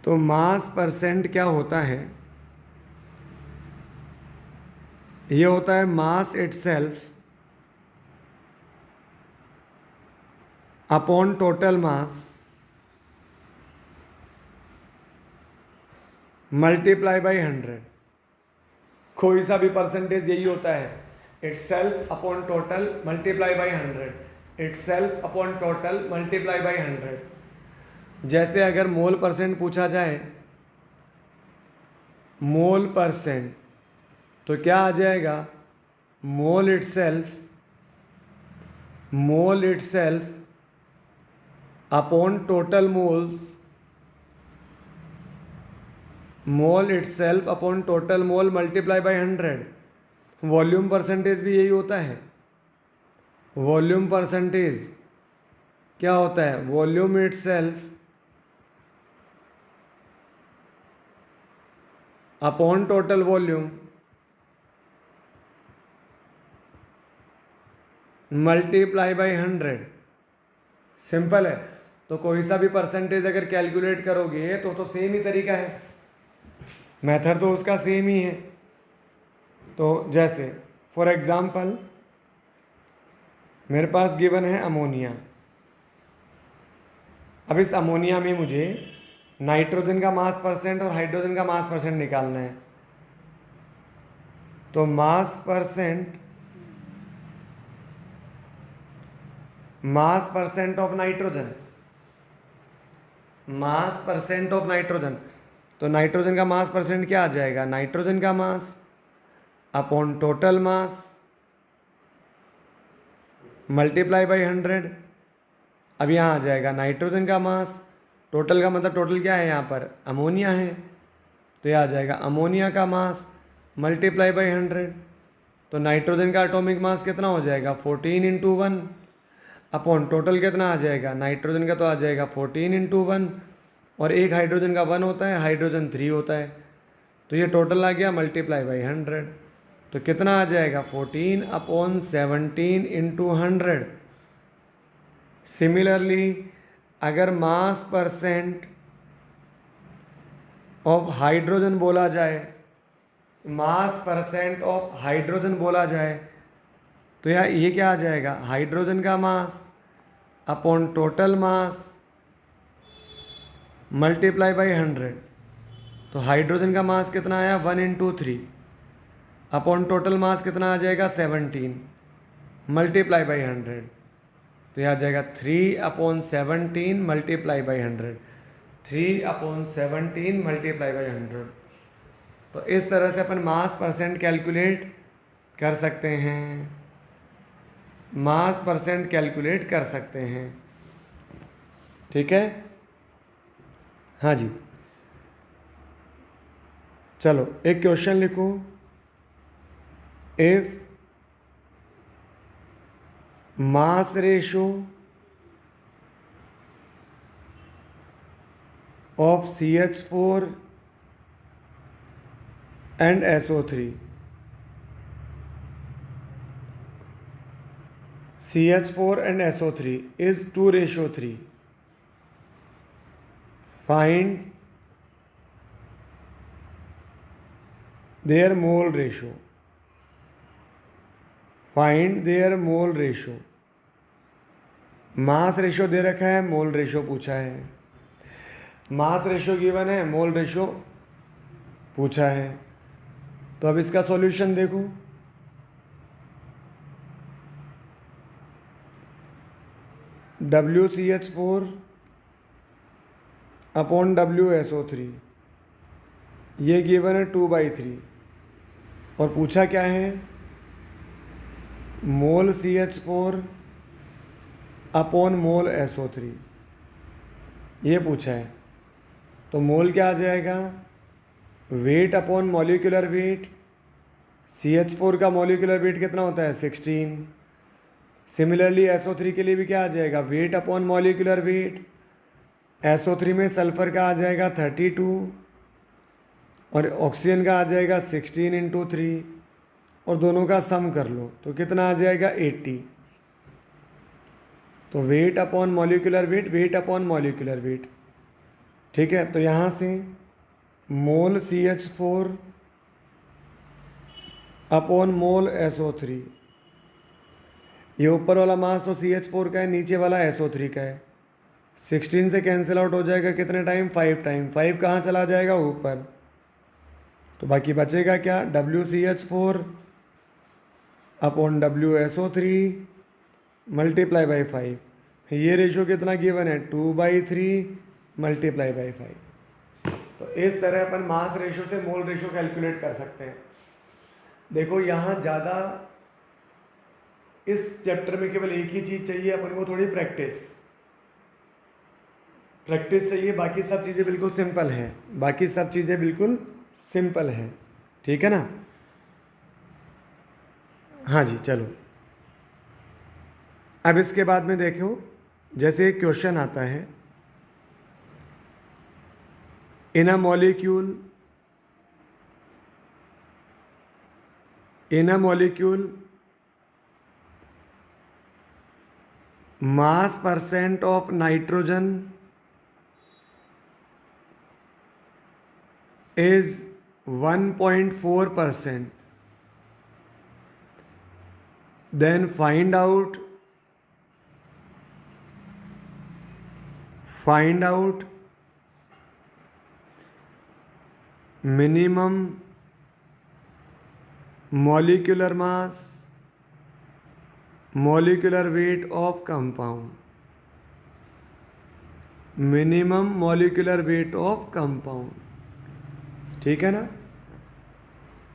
तो मास परसेंट क्या होता है, ये होता है mass itself upon total mass multiply by 100, कोई सा भी परसेंटेज यही होता है, itself upon total multiply by 100, itself upon total multiply by 100। जैसे अगर मोल परसेंट पूछा जाए, मोल परसेंट, तो क्या आ जाएगा, mole itself upon total moles, mole itself upon total mole multiply by 100। Volume percentage भी यही होता है। वॉल्यूम परसेंटेज क्या होता है, volume itself upon total volume multiply by 100। Simple है। तो कोई सा भी परसेंटेज अगर कैलकुलेट करोगे तो सेम ही तरीका है, मेथड तो उसका सेम ही है। तो जैसे फॉर एग्जांपल मेरे पास गिवन है अमोनिया। अब इस अमोनिया में मुझे नाइट्रोजन का मास परसेंट और हाइड्रोजन का मास परसेंट निकालना है। तो मास percent of nitrogen, mass percent of nitrogen, तो नाइट्रोजन का मास परसेंट क्या आ जाएगा, नाइट्रोजन का mass upon total mass multiply by 100। अब यहाँ आ जाएगा नाइट्रोजन का मास, टोटल का मतलब टोटल क्या है यहाँ पर, अमोनिया है, तो यह आ जाएगा अमोनिया का मास मल्टीप्लाई बाई 100। तो नाइट्रोजन का एटॉमिक मास कितना हो जाएगा, 14 इंटू 1 अपॉन टोटल कितना आ जाएगा, नाइट्रोजन का तो आ जाएगा 14 इंटू 1, और एक हाइड्रोजन का 1 होता है, हाइड्रोजन 3 होता है, तो ये टोटल आ गया मल्टीप्लाई बाई 100। तो कितना आ जाएगा, 14 अपॉन 17 इंटू 100। सिमिलरली अगर मास परसेंट ऑफ हाइड्रोजन बोला जाए, मास परसेंट ऑफ हाइड्रोजन बोला जाए, तो यार ये क्या आ जाएगा, हाइड्रोजन का mass upon total mass multiply by 100। तो हाइड्रोजन का मास कितना आया, 1 इंटू 3 अपॉन टोटल मास कितना आ जाएगा, 17 मल्टीप्लाई बाई 100। तो यह आ जाएगा 3 upon 17 multiply by 100, 3 upon 17 multiply by 100। तो इस तरह से अपन मास परसेंट कैलकुलेट कर सकते हैं, मास परसेंट कैलकुलेट कर सकते हैं। ठीक है, हाँ जी। चलो एक क्वेश्चन लिखो, if mass ratio of CH4 and SO3, CH4 and SO3 is 2:3, find their mole ratio, find their mole ratio। Mass ratio दे रखा है, मोल रेशो पूछा है, मास रेशो गिवन है, मोल रेशो पूछा है। तो अब इसका सॉल्यूशन देखो, WCH4 अपॉन WSO3, ये गिवन है 2/3, और पूछा क्या है, मोल CH4 अपॉन मोल SO3, ये पूछा है। तो मोल क्या आ जाएगा, wait upon molecular wait, CH4 का मॉलिक्यूलर वेट कितना होता है, 16। सिमिलरली SO3 के लिए भी क्या आ जाएगा, wait upon molecular wait, SO3 में सल्फर का आ जाएगा 32 और ऑक्सीजन का आ जाएगा 16 इंटू 3, और दोनों का सम कर लो तो कितना आ जाएगा, 80। तो wait upon molecular wait, wait upon molecular wait. ठीक है, तो यहाँ से मोल CH4 अपॉन मोल SO3, ये ऊपर वाला मास तो CH4 का है, नीचे वाला SO3 का है, 16 से कैंसिल आउट हो जाएगा कितने टाइम, 5 टाइम, 5 कहाँ चला जाएगा, ऊपर, तो बाकी बचेगा क्या, WCH4 upon WSO3 multiply by 5। ये रेशो कितना गिवन है, 2/3 मल्टीप्लाई बाई 5। तो इस तरह अपन मास रेशो से मोल रेशो कैलकुलेट कर सकते हैं। देखो यहाँ ज़्यादा इस चैप्टर में केवल एक ही चीज़ चाहिए अपन को, थोड़ी प्रैक्टिस चाहिए। बाकी सब चीज़ें बिल्कुल सिंपल है, बाकी सब चीज़ें बिल्कुल सिंपल है, ठीक है ना। हाँ जी चलो, अब इसके बाद में देखो, जैसे एक क्वेश्चन आता है, in a molecule mass percent of nitrogen is 1.4%, then find out minimum molecular mass, molecular weight of compound, minimum molecular weight of compound, ठीक है ना।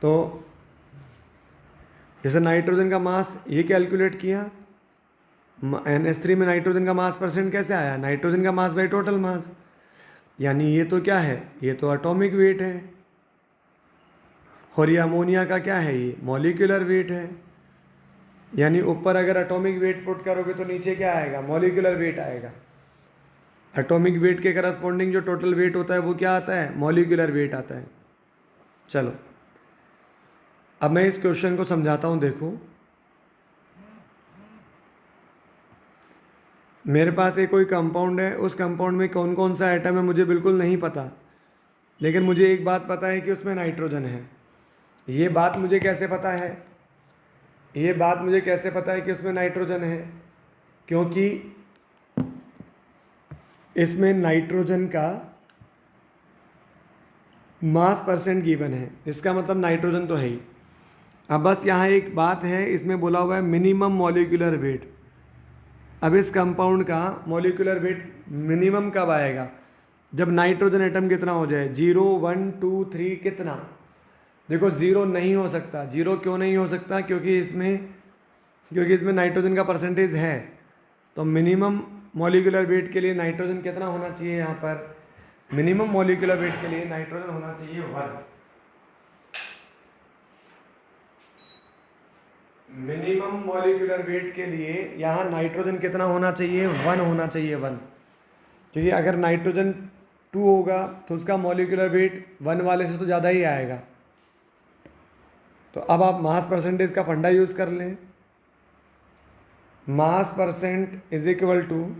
तो जैसे नाइट्रोजन का मास ये कैलकुलेट किया, NH3 में नाइट्रोजन का मास परसेंट कैसे आया, नाइट्रोजन का मास बाई टोटल मास, यानी ये तो क्या है, ये तो एटॉमिक वेट है, और ये अमोनिया का क्या है, ये मॉलिक्यूलर वेट है। यानी ऊपर अगर एटॉमिक वेट पुट करोगे तो नीचे क्या आएगा, मॉलिक्यूलर वेट आएगा। एटॉमिक वेट के करस्पॉन्डिंग जो टोटल वेट होता है वो क्या आता है, मॉलिक्यूलर वेट आता है। चलो अब मैं इस क्वेश्चन को समझाता हूं। देखो मेरे पास एक कोई कंपाउंड है, उस कंपाउंड में कौन कौन सा एटम है मुझे बिल्कुल नहीं पता, लेकिन मुझे एक बात पता है कि उसमें नाइट्रोजन है। ये बात मुझे कैसे पता है, ये बात मुझे कैसे पता है कि उसमें नाइट्रोजन है, क्योंकि इसमें नाइट्रोजन का मास परसेंट गिवन है, इसका मतलब नाइट्रोजन तो है ही। अब बस यहाँ एक बात है, इसमें बोला हुआ है मिनिमम मॉलिक्यूलर वेट। अब इस कंपाउंड का मॉलिक्यूलर वेट मिनिमम कब आएगा, जब नाइट्रोजन एटम कितना हो जाए, 0 1 2 3 कितना। देखो 0 नहीं हो सकता, 0 क्यों नहीं हो सकता, क्योंकि इसमें नाइट्रोजन का परसेंटेज है। तो मिनिमम मॉलिक्यूलर वेट के लिए नाइट्रोजन कितना होना चाहिए, यहाँ पर मिनिमम मॉलिक्यूलर वेट के लिए नाइट्रोजन होना चाहिए 1। मिनिमम मॉलिक्यूलर वेट के लिए यहाँ नाइट्रोजन कितना होना चाहिए, 1 होना चाहिए, 1। क्योंकि अगर नाइट्रोजन 2 होगा तो उसका मॉलिक्यूलर वेट 1 वाले से तो ज़्यादा ही आएगा। तो अब आप मास परसेंटेज का फंडा यूज़ कर लें, mass percent is equal to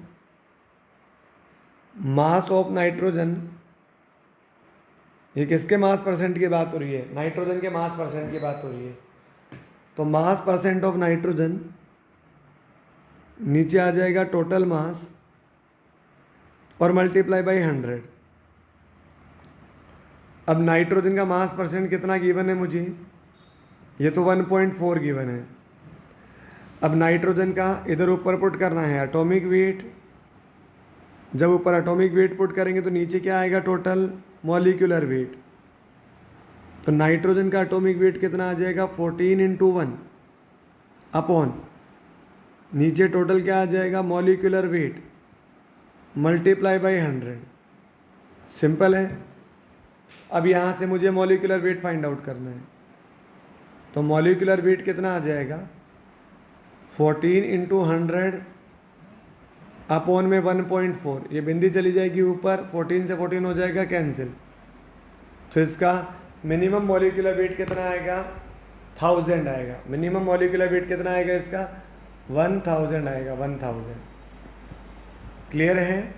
mass of nitrogen. ये किसके मास परसेंट की बात हो रही है, नाइट्रोजन के मास परसेंट की बात हो रही है। तो मास परसेंट ऑफ नाइट्रोजन नीचे आ जाएगा टोटल मास और मल्टीप्लाई बाई 100। अब नाइट्रोजन का मास परसेंट कितना गिवन है मुझे, ये तो 1.4 गिवन है। अब नाइट्रोजन का इधर ऊपर पुट करना है एटॉमिक वेट। जब ऊपर एटॉमिक वेट पुट करेंगे तो नीचे क्या आएगा, टोटल मॉलिक्यूलर वेट। तो नाइट्रोजन का एटॉमिक वेट कितना आ जाएगा, 14 × 1 अपॉन नीचे टोटल क्या आ जाएगा, molecular weight multiply by 100। Simple है। अब यहाँ से मुझे मॉलिक्यूलर वेट फाइंड आउट करना है, तो मॉलिक्यूलर वेट कितना आ जाएगा, 14 × 100 अपॉन में 1.4। ये बिंदी चली जाएगी ऊपर, 14 से 14 हो जाएगा कैंसिल। तो इसका मिनिमम मॉलिक्यूलर वेट कितना आएगा, 1000 आएगा। मिनिमम मॉलिक्यूलर वेट कितना आएगा इसका, 1000 आएगा, 1000। क्लियर है।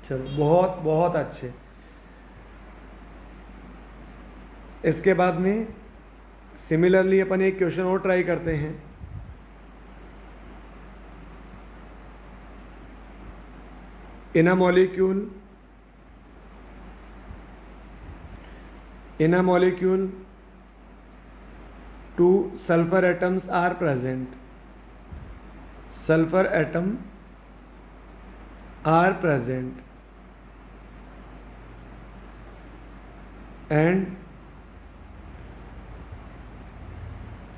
चलो बहुत बहुत अच्छे। इसके बाद में सिमिलरली अपन एक क्वेश्चन और ट्राई करते हैं। In a molecule In a molecule, two sulfur atoms are present. Sulfur atom are present, and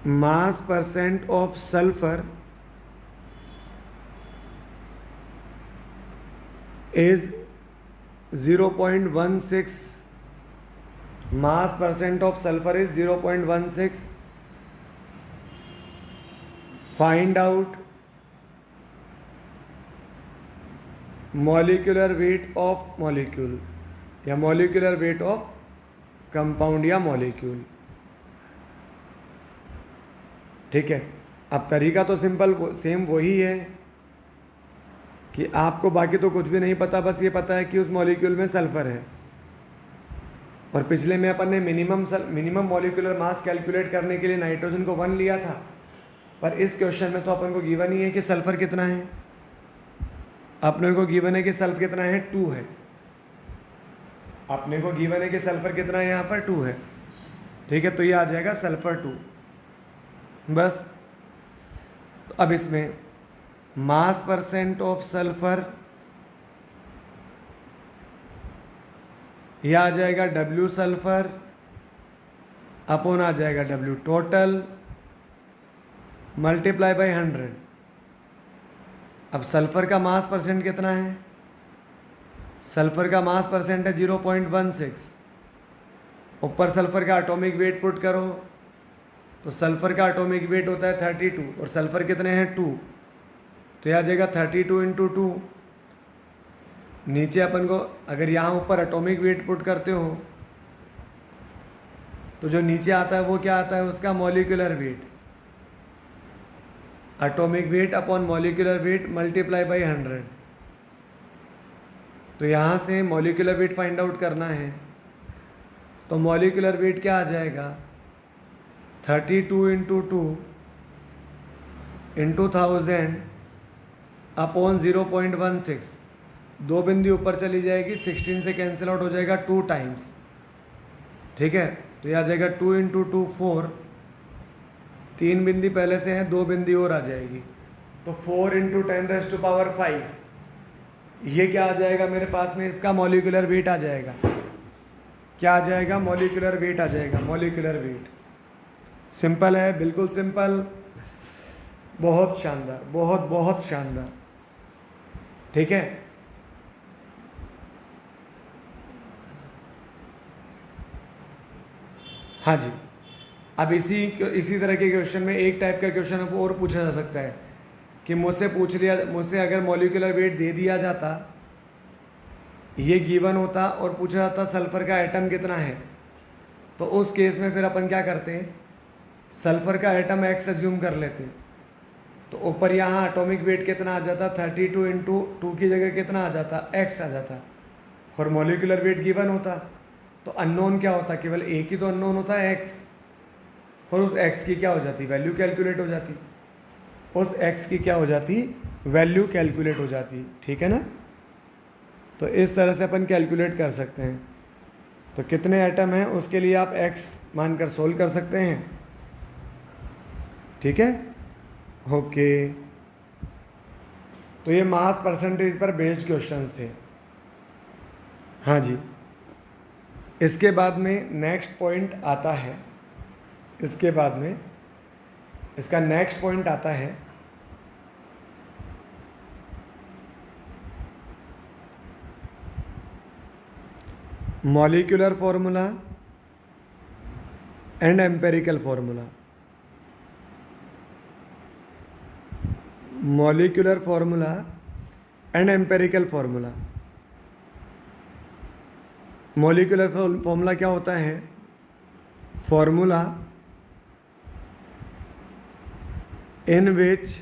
mass percent of sulfur is 0.16. Mass percent of sulfur is 0.16. Find out molecular weight of molecule या molecular weight of compound या molecule. ठीक है, अब तरीका तो simple same वही है कि आपको बाकी तो कुछ भी नहीं पता, बस ये पता है कि उस मॉलिक्यूल में सल्फर है। और पिछले में अपन ने मिनिमम मॉलिक्यूलर मास कैलकुलेट करने के लिए नाइट्रोजन को 1 लिया था, पर इस क्वेश्चन में तो अपन को गिवन ही है कि सल्फर कितना है। अपने को गिवन है कि सल्फर कितना है, 2 है। अपने को गिवन है कि सल्फर कितना है, यहाँ पर 2 है। ठीक है, तो ये आ जाएगा सल्फर 2 बस। तो अब इसमें मास परसेंट ऑफ सल्फर, यह आ जाएगा W सल्फर अपॉन आ जाएगा W टोटल मल्टीप्लाई बाय 100। अब सल्फर का मास परसेंट कितना है? सल्फर का मास परसेंट है 0.16। ऊपर सल्फर का एटॉमिक वेट पुट करो तो सल्फर का एटॉमिक वेट होता है 32 और सल्फर कितने हैं 2, तो यह आ जाएगा 32 इंटू 2। नीचे अपन को अगर यहाँ ऊपर एटॉमिक वेट पुट करते हो तो जो नीचे आता है वो क्या आता है, उसका molecular weight. Atomic weight upon molecular weight multiply by 100। तो यहाँ से मॉलिक्यूलर वेट फाइंड आउट करना है, तो मॉलिक्यूलर वेट क्या आ जाएगा 32 इंटू 2 इंटू 1000 अपॉन 0.16। 2 बिंदी ऊपर चली जाएगी, 16 से कैंसिल आउट हो जाएगा 2 टाइम्स। ठीक है, तो यह आ जाएगा 2 इंटू 2 4। 3 बिंदी पहले से है, 2 बिंदी और आ जाएगी, तो 4 इंटू 10⁵ ये क्या आ जाएगा मेरे पास में, इसका मॉलिक्यूलर वेट आ जाएगा। क्या आ जाएगा? मॉलिक्यूलर वेट आ जाएगा। मॉलिक्यूलर वेट सिंपल है, बिल्कुल सिंपल, बहुत शानदार, बहुत बहुत शानदार। ठीक है, हाँ जी। अब इसी तरह के क्वेश्चन में एक टाइप का क्वेश्चन और पूछा जा सकता है कि मुझसे अगर मॉलिक्यूलर वेट दे दिया जाता, ये गिवन होता और पूछा जाता सल्फर का एटम कितना है, तो उस केस में फिर अपन क्या करते हैं, सल्फर का एटम x एज्यूम कर लेते। तो ऊपर यहाँ एटॉमिक वेट कितना आ जाता, 32 इंटू 2 की जगह कितना आ जाता, x आ जाता। और मॉलिक्यूलर वेट गिवन होता तो अननोन क्या होता, केवल एक ही तो अननोन होता है x, और उस x की क्या हो जाती, वैल्यू कैलकुलेट हो जाती। उस x की क्या हो जाती, वैल्यू कैलकुलेट हो जाती। ठीक है ना, तो इस तरह से अपन कैलकुलेट कर सकते हैं। तो कितने एटम हैं उसके लिए आप x मानकर सोल्व कर सकते हैं। ठीक है, ओके। तो ये मास परसेंटेज पर बेस्ड क्वेश्चन थे। हाँ जी, इसके बाद में नेक्स्ट पॉइंट आता है, इसके बाद में इसका नेक्स्ट पॉइंट आता है molecular formula and empirical formula. Molecular formula and empirical formula. Molecular formula क्या होता है, formula in which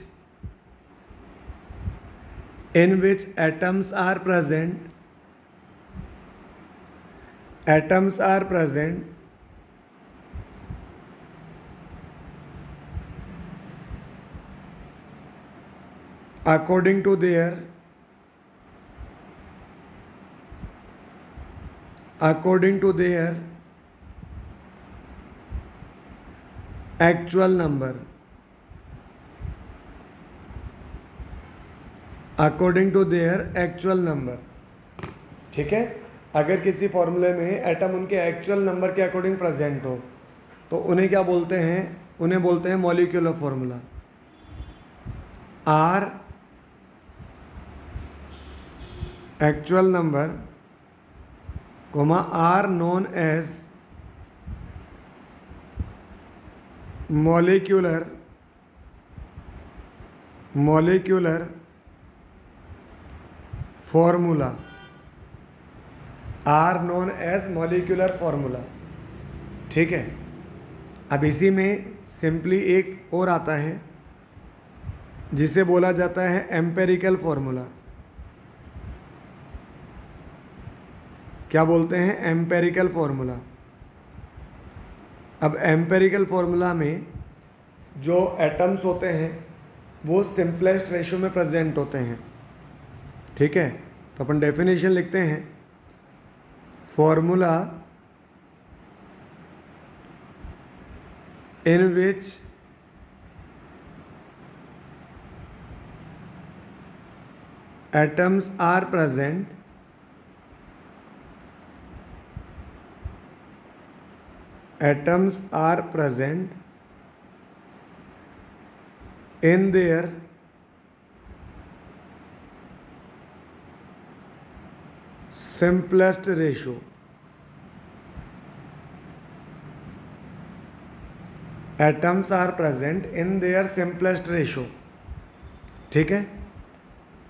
atoms are present according to their actual number according to their actual number. ठीक है, अगर किसी फॉर्मूले में एटम उनके एक्चुअल नंबर के अकॉर्डिंग प्रेजेंट हो तो उन्हें क्या बोलते हैं, उन्हें बोलते हैं molecular formula. Are actual number comma are known as molecular formula, are known as molecular formula. ठीक है, अब इसी में सिंपली एक और आता है जिसे बोला जाता है एम्पेरिकल फॉर्मूला। क्या बोलते हैं, एम्पेरिकल फॉर्मूला। अब एम्पेरिकल फॉर्मूला में जो एटम्स होते हैं वो सिंपलेस्ट रेशियो में प्रेजेंट होते हैं। ठीक है, तो अपन डेफिनेशन लिखते हैं, formula in which atoms are present in their simplest ratio। atoms are present in their simplest ratio। ठीक है,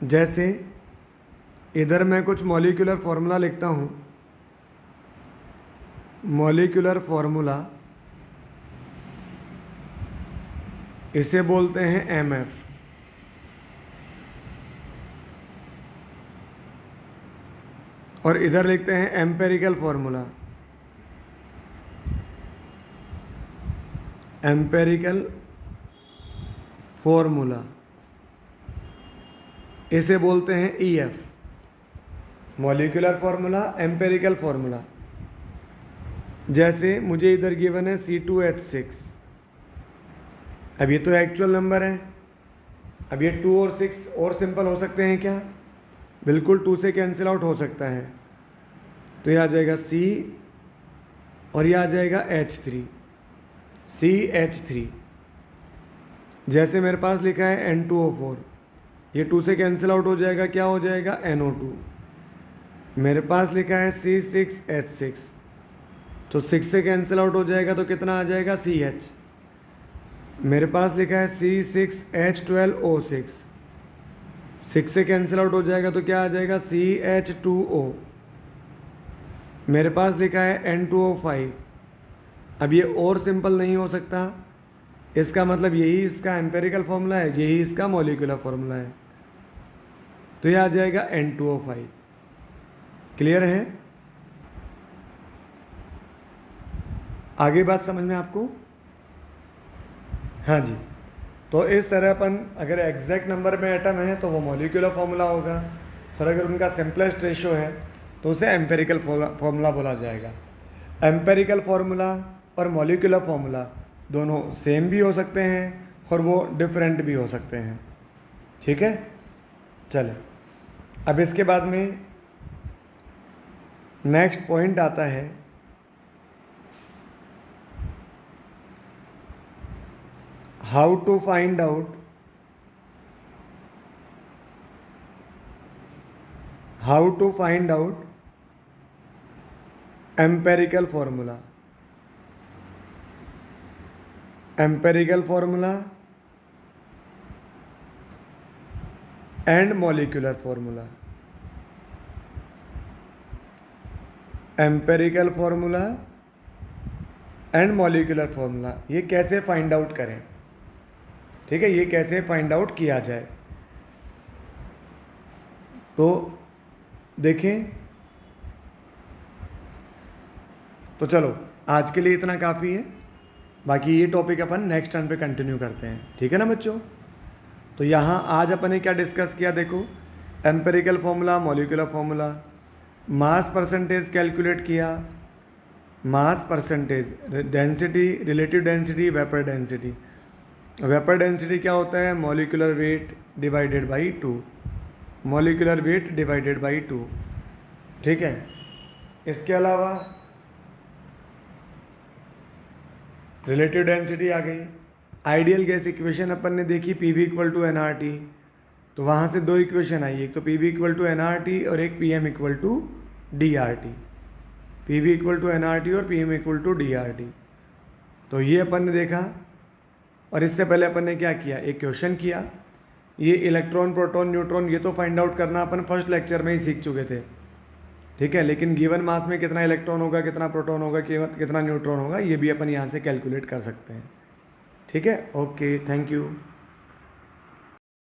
जैसे इधर मैं कुछ मॉलिक्यूलर फॉर्मूला लिखता हूँ, मॉलिक्यूलर फॉर्मूला इसे बोलते हैं एमएफ। और इधर लिखते हैं एम्पेरिकल फॉर्मूला, एम्पेरिकल फॉर्मूला इसे बोलते हैं EF. Molecular formula, empirical formula. जैसे मुझे इधर गिवन है C2H6, अब ये तो एक्चुअल नंबर है, अब ये 2 और 6 और सिंपल हो सकते हैं क्या, बिल्कुल 2 से कैंसिल आउट हो सकता है, तो ये आ जाएगा C और ये आ जाएगा H3, CH3। जैसे मेरे पास लिखा है N2O4, ये 2 से कैंसिल आउट हो जाएगा, क्या हो जाएगा NO2। मेरे पास लिखा है C6H6, तो 6 से कैंसिल आउट हो जाएगा तो कितना आ जाएगा CH। मेरे पास लिखा है C6H12O6, 6 से कैंसिल आउट हो जाएगा तो क्या आ जाएगा CH2O। मेरे पास लिखा है N2O5, अब ये और सिंपल नहीं हो सकता, इसका मतलब यही इसका एम्पेरिकल फॉर्मूला है, यही इसका मॉलिक्यूलर फॉर्मूला है, तो ये आ जाएगा N2O5। क्लियर है, आगे बात समझ में आपको? हाँ जी, तो इस तरह अपन अगर एग्जैक्ट नंबर में एटम है तो वो मॉलिक्यूलर फॉर्मूला होगा, और अगर उनका सिंपलेस्ट रेशियो है तो उसे एम्पेरिकल फॉर्मूला बोला जाएगा। एम्पेरिकल फॉर्मूला और मॉलिक्यूलर फॉर्मूला दोनों सेम भी हो सकते हैं और वो डिफरेंट भी हो सकते हैं। ठीक है, चले अब इसके बाद में नेक्स्ट पॉइंट आता है how to find out empirical formula and molecular formula. Empirical formula and molecular formula, ये कैसे फाइंड आउट करें? ठीक है, ये कैसे फाइंड आउट किया जाए, तो देखें। तो चलो आज के लिए इतना काफ़ी है, बाकी ये टॉपिक अपन नेक्स्ट टर्न पे कंटिन्यू करते हैं। ठीक है ना बच्चों? तो यहाँ आज अपन ने क्या डिस्कस किया, देखो empirical formula, molecular formula, mass percentage calculate किया, mass percentage, density, relative density, vapour density. Vapour density क्या होता है? Molecular weight divided by 2, molecular weight divided by 2। ठीक है, इसके अलावा रिलेटिव डेंसिटी आ गई। आइडियल गैस इक्वेशन अपन ने देखी, P V equal to N R T. तो वहाँ से दो इक्वेशन आई, एक तो P V equal to N R T और एक P M equal to D R T. P V equal to N R T और P M equal to D R T. तो ये अपन ने देखा। और इससे पहले अपन ने क्या किया? एक क्वेश्चन किया। ये इलेक्ट्रॉन, प्रोटॉन, न्यूट्रॉन, ये तो फाइंड आउट करना अपन फर्स्ट लेक्चर में ही सीख चुके थे। ठीक है, लेकिन गिवन मास में कितना इलेक्ट्रॉन होगा, कितना प्रोटॉन होगा, कितना न्यूट्रॉन होगा, ये भी अपन यहाँ से कैलकुलेट कर सकते हैं। ठीक है, ओके, थैंक यू।